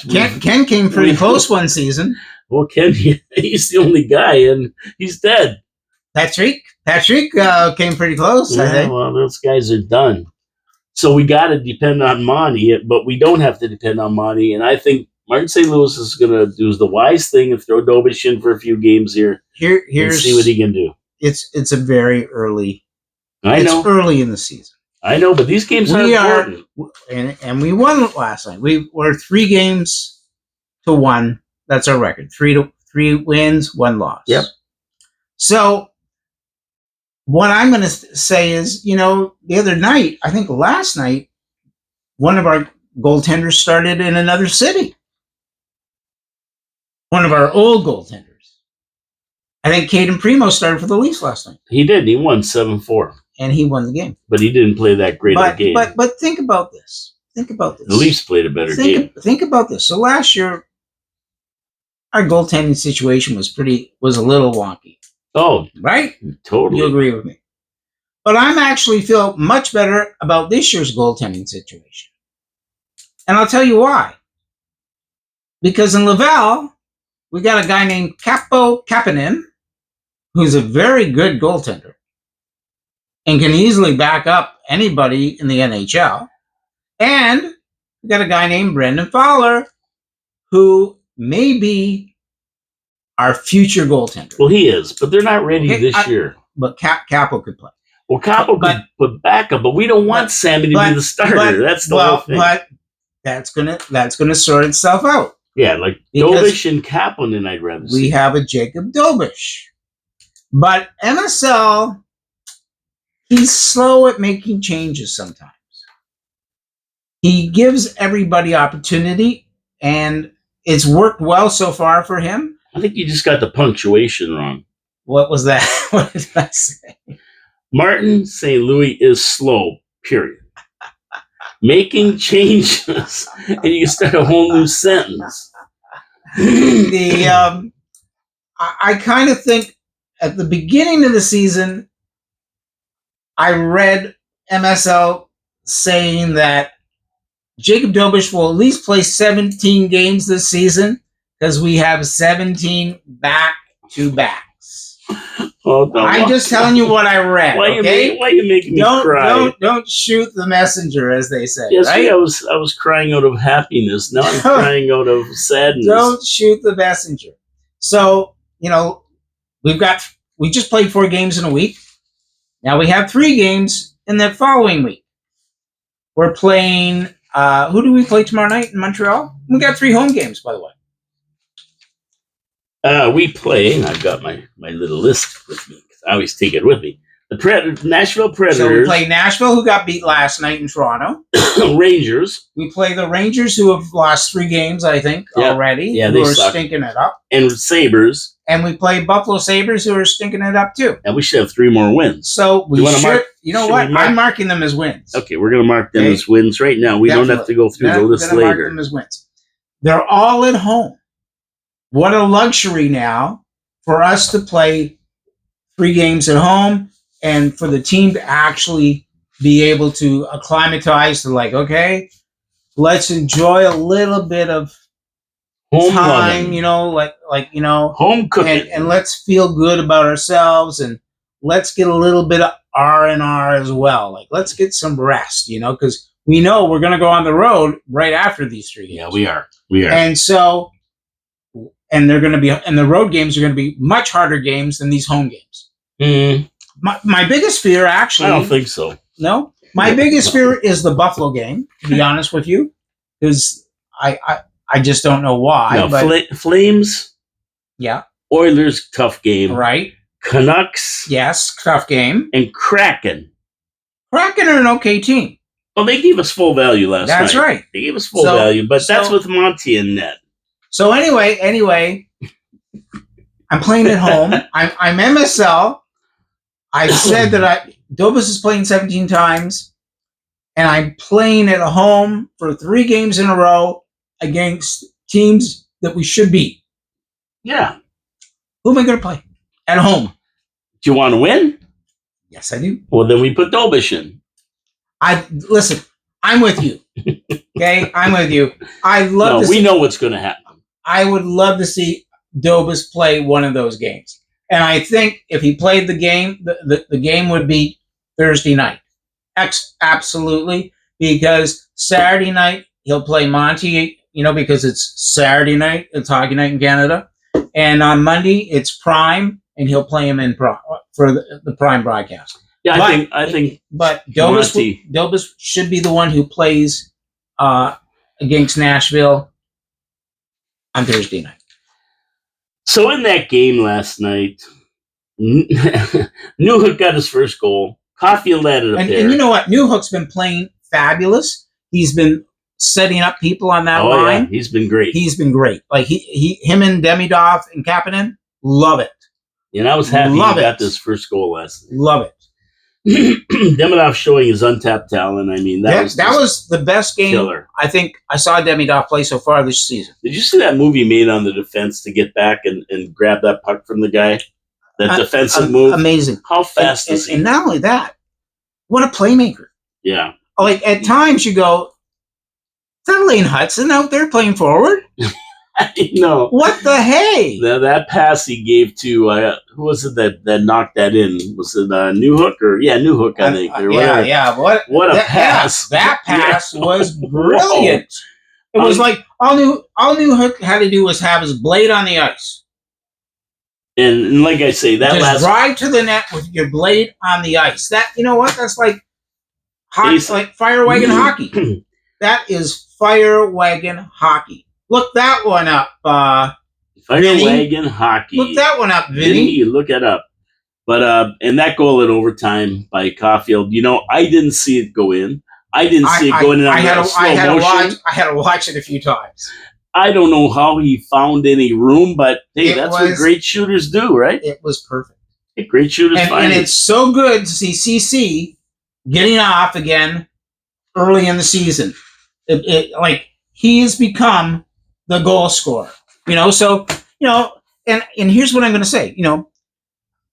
Ken came pretty close one season. Well, Ken, he's the only guy, and he's dead. Patrick came pretty close, I think. Well, those guys are done. So we got to depend on Monty, but we don't have to depend on Monty. And I think Martin St. Louis is going to do the wise thing and throw Dobish in for a few games here and see what he can do. It's a very early. It's early in the season. I know, but these games are important. And we won last night. We're 3-1. That's our record. 3 wins, 1 loss. Yep. So what I'm going to say is, the other night, I think last night, one of our goaltenders started in another city. One of our old goaltenders. I think Caden Primo started for the Leafs last night. He did. He won 7-4. And he won the game. But he didn't play that great of a game. But think about this. The Leafs played a better game. Think about this. So last year, our goaltending situation was a little wonky. Oh, right? Totally. You agree with me. But I'm actually feel much better about this year's goaltending situation. And I'll tell you why. Because in Laval, we got a guy named Kaapo Kapanen, who's a very good goaltender and can easily back up anybody in the NHL. And we got a guy named Brendan Fowler, who may be our future goaltender. Well, he is, but they're not ready this year. But Kaapo could play. Well, Kaapo could put backup, but we don't want Sammy to be the starter. That's the whole thing. But that's gonna sort itself out. Yeah, like Dobish and Kapanen, I'd rather see. We have a Jacob Dobish. But MSL, he's slow at making changes sometimes. He gives everybody opportunity, and it's worked well so far for him. I think you just got the punctuation wrong. What was that? What did I say? Martin St. Louis is slow, period. Making changes, and you start a whole new sentence. I kind of think at the beginning of the season, I read MSL saying that Jacob Dobish will at least play 17 games this season because we have 17 back-to-backs. Oh, I'm just telling you what I read. Why you making me cry? Don't shoot the messenger, as they say. Yes, right? I was crying out of happiness. Now I'm crying out of sadness. Don't shoot the messenger. So we just played 4 games in a week. Now we have 3 games in the following week. We're playing. Who do we play tomorrow night in Montreal? We got 3 home games, by the way. We play. I've got my little list with me. I always take it with me. The Nashville Predators. So we play Nashville, who got beat last night in Toronto. Rangers. We play the Rangers, who have lost 3 games, I think, already. Yeah, who they are suck. stinking it up. And Sabres. And we play Buffalo Sabres, who are stinking it up too. And we should have 3 more wins. So we should. You know what? I'm marking them as wins. Okay, we're going to mark them as wins right now. We don't have to go through the list later. Mark them as wins. They're all at home. What a luxury now for us to play 3 games at home and for the team to actually be able to acclimatize to okay, let's enjoy a little bit of home time, loving. Home cooking. And let's feel good about ourselves and let's get a little bit of R&R as well. Let's get some rest, because we know we're going to go on the road right after these 3 games. Yeah, we are. And so, and they're going to be, and the road games are going to be much harder games than these home games. Mm. My biggest fear, actually. I don't think so. No? My biggest fear is the Buffalo game, to be honest with you, because I just don't know why. No, but Flames. Yeah. Oilers, tough game. Right. Canucks. Yes, tough game. And Kraken. Kraken are an okay team. Well, they gave us full value last night. That's right. They gave us full value, but that's with Monty in net. So anyway, I'm playing at home. I'm MSL. I've said that Dobis is playing 17 times, and I'm playing at home for 3 games in a row against teams that we should beat. Yeah. Who am I going to play at home? Do you want to win? Yes, I do. Well, then we put Dobish in. Listen. I'm with you. Okay, I'm with you. We know what's going to happen. I would love to see Dobis play one of those games. And I think if he played the game, the game would be Thursday night. Absolutely. because Saturday night he'll play Monty, because it's Saturday night, it's hockey night in Canada, and on Monday it's Prime, and he'll play him in for the Prime broadcast. Yeah, I think. But Dobas should be the one who plays against Nashville on Thursday night. So in that game last night, Newhook got his first goal. Caulfield added up there. And you know what? Newhook's been playing fabulous. He's been setting up people on that line. Yeah. He's been great. Like him and Demidov and Kapanen, love it. And I was happy he got this first goal last night. Love it. Demidov showing his untapped talent. I mean, that was the best game killer. I think I saw Demidov play so far this season. Did you see that move he made on the defense to get back and grab that puck from the guy? That defensive move. Amazing. How fast is he? And not only that, what a playmaker. Yeah. Like at times you go, is that Lane Hudson out there playing forward? I know. What the hey? That pass he gave to who was it that knocked that in? Was it Newhook Newhook? I think. Yeah. What a pass! That pass was brilliant. It was like all Newhook had to do was have his blade on the ice. And like I say, that just drive to the net with your blade on the ice. That that's like hockey, like fire wagon hockey. That is fire wagon hockey. Look that one up, Fire wagon hockey. Look that one up, Vinny. Look it up. But and that goal in overtime by Caulfield, I didn't see it go in. I didn't see it going in on slow motion. I had to watch it a few times. I don't know how he found any room, but hey, that's what great shooters do, right? It was perfect. Great shooters find and it's so good to see CC getting off again early in the season. Like he has become the goal scorer, So and here's what I'm going to say.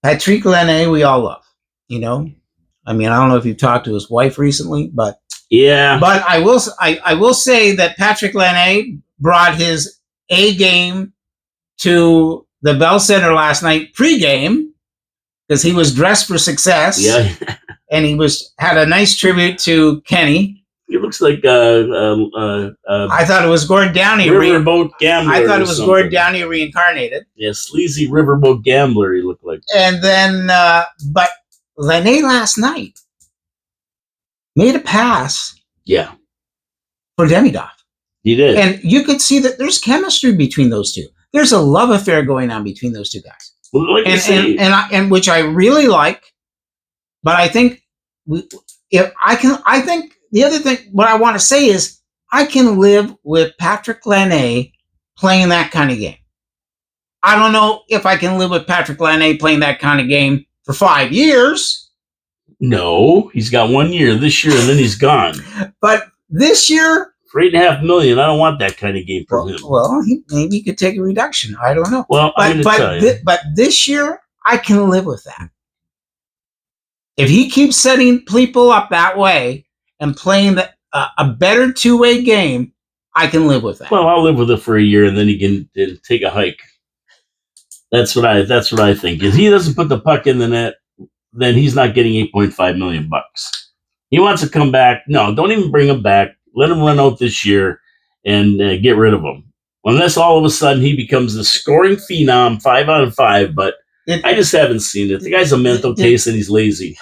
Patrick Laine, we all love. I mean, I don't know if you've talked to his wife recently, but yeah. But I will say that Patrick Laine brought his A game to the Bell Center last night pregame because he was dressed for success. Yeah. And he had a nice tribute to Kenny. He looks like I thought it was Gord Downey. Riverboat Gambler. I thought it was Gord Downey reincarnated. Yeah, sleazy Riverboat Gambler he looked like. And then, but Laine last night made a pass. Yeah. For Demidov. He did. And you could see that there's chemistry between those two. There's a love affair going on between those two guys. Well, like and which I really like. But I think I think the other thing, what I want to say is I can live with Patrick Laine playing that kind of game. I don't know if I can live with Patrick Laine playing that kind of game for 5 years. No, he's got 1 year this year, and then he's gone. But this year, for $8.5 million, I don't want that kind of game from him. Well, maybe he could take a reduction. I don't know. Well, but this year, I can live with that. If he keeps setting people up that way and playing a better two-way game, I can live with that. Well, I'll live with it for a year, and then he can take a hike. That's what I think. If he doesn't put the puck in the net, then he's not getting $8.5 million. He wants to come back. No, don't even bring him back. Let him run out this year and get rid of him. Unless all of a sudden he becomes the scoring phenom 5-on-5, but I just haven't seen it. The guy's a mental case and he's lazy.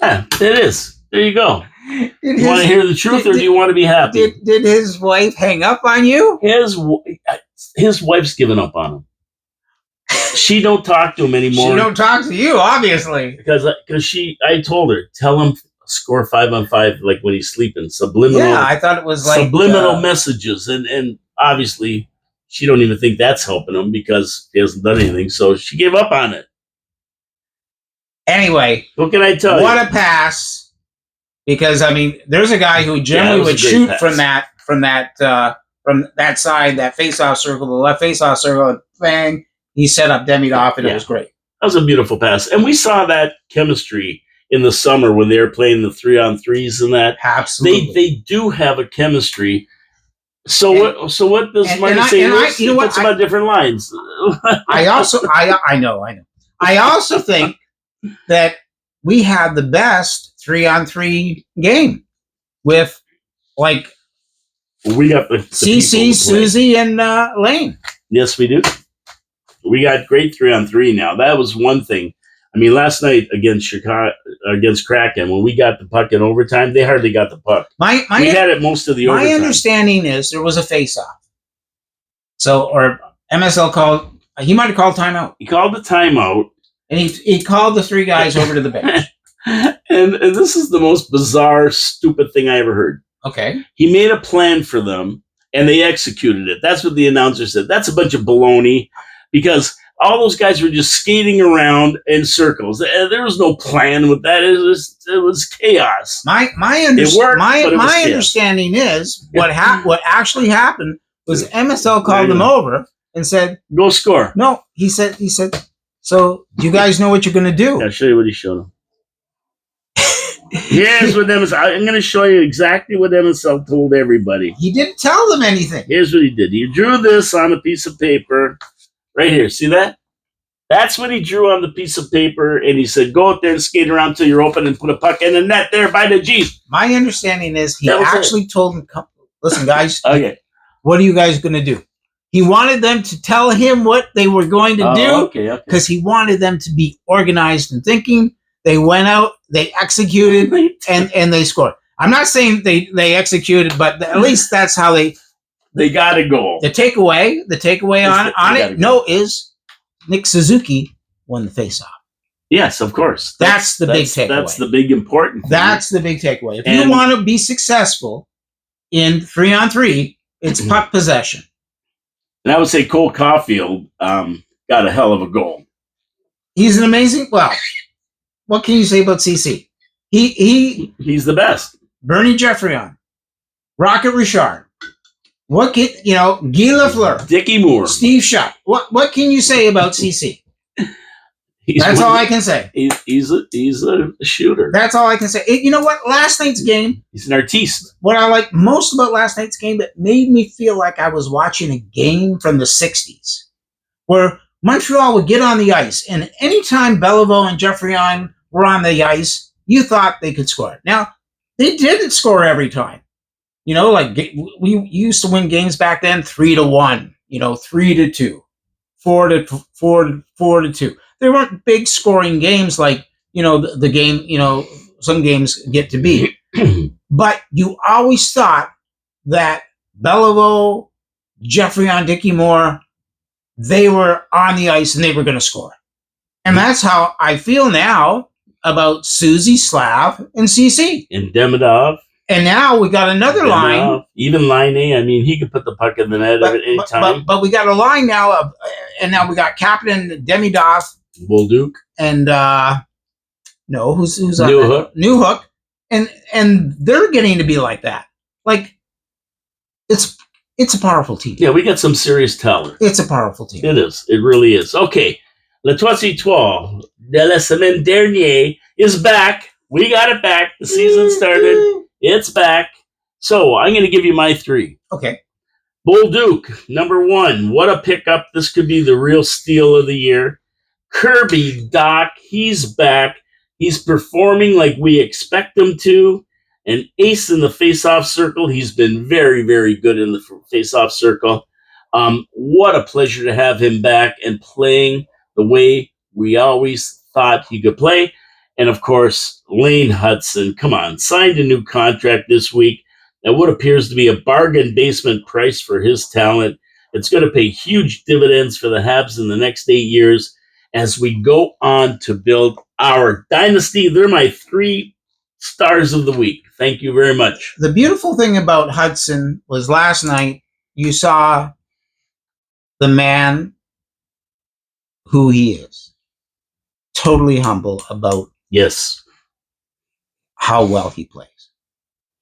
Yeah, it is. There you go. You want to hear the truth or do you want to be happy? Did his wife hang up on you? His wife's given up on him. She don't talk to him anymore. She don't talk to you, obviously. Because I told her, tell him score 5-on-5 like when he's sleeping. Subliminal. Yeah, I thought it was like subliminal messages, and obviously she don't even think that's helping him because he hasn't done anything. So she gave up on it. Anyway, what can I tell you? What a pass! Because I mean, there's a guy who generally would shoot from that side, that face-off circle, the left face-off circle, and bang. He set up Demidov, and it was great. That was a beautiful pass. And we saw that chemistry in the summer when they were playing the 3-on-3s and that. Absolutely. They do have a chemistry. So what does Marty say? He puts them on different lines. I know. I also think that we had the best 3-on-3 game with like We got the CC, people to play. Susie, and Lane. Yes, we do. We got great 3-on-3 now. That was one thing. I mean, last night against Kraken, when we got the puck in overtime, they hardly got the puck. We had it most of the overtime. My understanding is there was a face-off. So, or MSL called. He might have called timeout. He called the timeout, and he called the three guys over to the bench. and this is the most bizarre, stupid thing I ever heard. Okay. He made a plan for them, and they executed it. That's what the announcer said. That's a bunch of baloney, because all those guys were just skating around in circles. There was no plan with that. It was chaos. My understanding is what actually happened was MSL called them over and said, "Go score." No, he said. So, do you guys know what you're going to do? I'll show you what he showed them. Here's what MSL. I'm going to show you exactly what MSL told everybody. He didn't tell them anything. Here's what he did. He drew this on a piece of paper. Right here, see that? That's what he drew on the piece of paper, and he said, "Go out there and skate around till you're open and put a puck in the net there by the G's." My understanding is he actually told them, "Listen, guys, okay, what are you guys going to do?" He wanted them to tell him what they were going to do because he wanted them to be organized and thinking. They went out, they executed, and they scored. I'm not saying they executed, but at least that's how they got a goal. The takeaway on it is Nick Suzuki won the faceoff. Yes, of course. That's the big takeaway. That's the big important thing. That's the big takeaway. If you want to be successful in 3-on-3, it's puck possession. And I would say Cole Caulfield got a hell of a goal. He's an amazing. Well, what can you say about CC? He's the best. Bernie Geoffrion, Rocket Richard. What can Guy Lafleur, Dickie Moore, Steve Shutt. What can you say about CC? That's all I can say. He's a shooter. That's all I can say. You know what? Last night's game. He's an artiste. What I like most about last night's game, it made me feel like I was watching a game from the '60s, where Montreal would get on the ice, and anytime Beliveau and Geoffrion were on the ice, you thought they could score. Now, they didn't score every time. Like we used to win games back then 3-1, 3-2, 4-2. They weren't big scoring games like, the game, some games get to be. But you always thought that Beliveau, Geoffrion, Dickie Moore, they were on the ice and they were going to score. And that's how I feel now about Susie, Slav, and CC. And Demidov. And now we got another line. Even Line A. I mean, he could put the puck in the net at any time. But we got a line now and now we got Captain Demidov. Bolduc. And who's New Hook. And they're getting to be like that. Like it's a powerful team. Yeah, we got some serious talent. It's a powerful team. It is. It really is. Okay. Etoiles de la semaine dernière is back. We got it back. The season started. It's back. So I'm going to give you my 3. Okay. Bolduc, number 1. What a pickup. This could be the real steal of the year. Kirby Doc, he's back. He's performing like we expect him to. An ace in the face-off circle. He's been very, very good in the face-off circle. What a pleasure to have him back and playing the way we always thought he could play. And, of course, Lane Hudson, come on, signed a new contract this week at what appears to be a bargain basement price for his talent. It's going to pay huge dividends for the Habs in the next 8 years as we go on to build our dynasty. They're my 3 stars of the week. Thank you very much. The beautiful thing about Hudson was last night you saw the man who he is. Totally humble about how well he plays.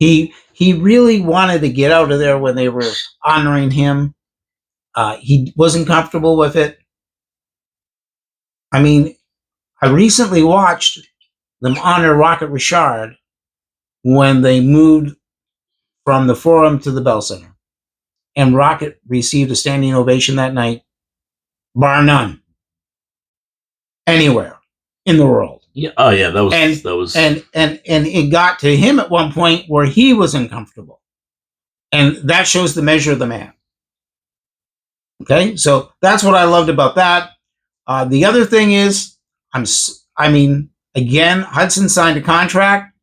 He really wanted to get out of there when they were honoring him. He wasn't comfortable with it. I mean, I recently watched them honor Rocket Richard when they moved from the Forum to the Bell Center. And Rocket received a standing ovation that night, bar none, anywhere in the world. Yeah. Oh yeah, that was and it got to him at one point where he was uncomfortable, and that shows the measure of the man. Okay, so that's what I loved about that. The other thing is, again, Hudson signed a contract.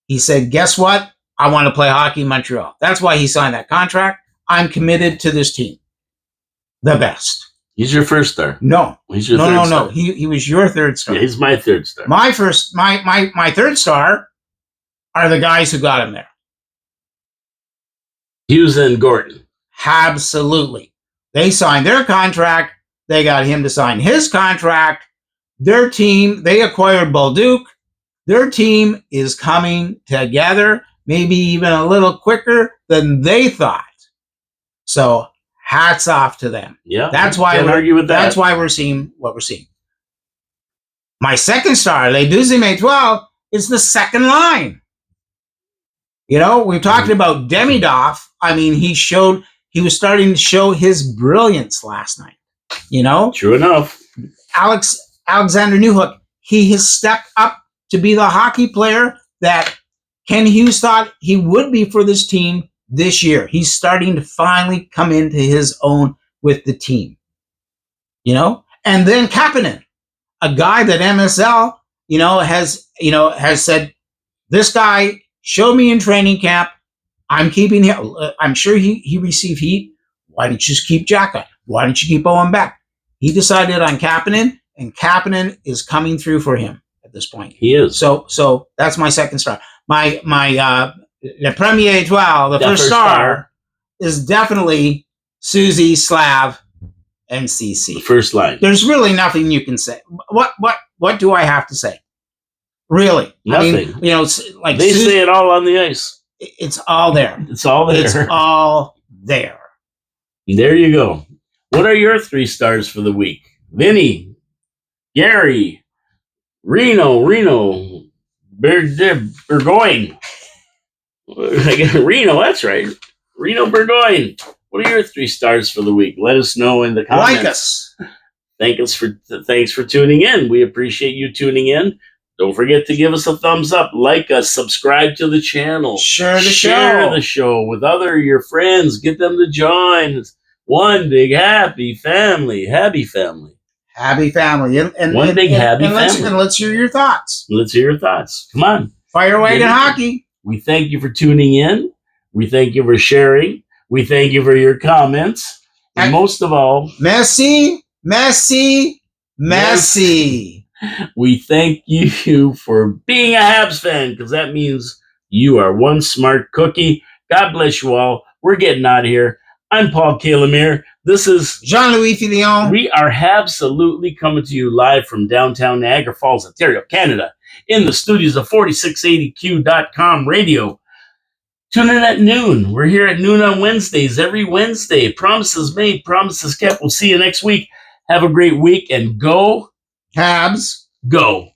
He said, "Guess what? I want to play hockey in Montreal." That's why he signed that contract. I'm committed to this team, the best. He's your first star. No, he's your no. third star. He was your third star. Yeah, he's my third star. My third star are the guys who got him there. Hughes and Gordon. Absolutely. They signed their contract. They got him to sign his contract. Their team, they acquired Bolduc. Their team is coming together, maybe even a little quicker than they thought. So hats off to them. Yeah, that's why can't argue with that. That's why we're seeing what we're seeing. My second star, Les Deuxième Etoiles, is the second line. You know, we've talked about Demidov. I mean, he was starting to show his brilliance last night. You know, true enough. Alexander Newhook, he has stepped up to be the hockey player that Ken Hughes thought he would be for this team this year. He's starting to finally come into his own with the team. You know, and then Kapanen, a guy that MSL, has said, this guy showed me in training camp. I'm keeping him. I'm sure he received heat. Why didn't you just keep Jacka? Why didn't you keep Owen Beck? He decided on Kapanen, and Kapanen is coming through for him at this point. He is. So that's my second star. My Le Premier Étoile, the first star, is definitely Susie, Slav, and CC. The first line. There's really nothing you can say. What do I have to say? Really? Nothing. I mean, like they say it all on the ice. It's all there. It's all there. It's all there. There you go. What are your 3 stars for the week? Vinny, Gary, Reno, Burgoyne. Reno, that's right. Reno Burgoyne. What are your 3 stars for the week? Let us know in the comments. Like us. Thanks for tuning in. We appreciate you tuning in. Don't forget to give us a thumbs up, like us, subscribe to the channel. Share the show with your friends. Get them to join. It's one big happy family. Happy family. Happy family. And one big happy family. And let's hear your thoughts. Let's hear your thoughts. Come on. Fire Wagon Hockey. We thank you for tuning in. We thank you for sharing. We thank you for your comments. And most of all, Messi. We thank you for being a Habs fan, because that means you are one smart cookie. God bless you all. We're getting out of here. I'm Paul Calamere. This is Jean-Louis Filion. We are absolutely coming to you live from downtown Niagara Falls, Ontario, Canada, in the studios of 4680q.com radio. Tune in at noon. We're here at noon on Wednesdays, every Wednesday. Promises made, promises kept. We'll see you next week. Have a great week, and go Habs. Go.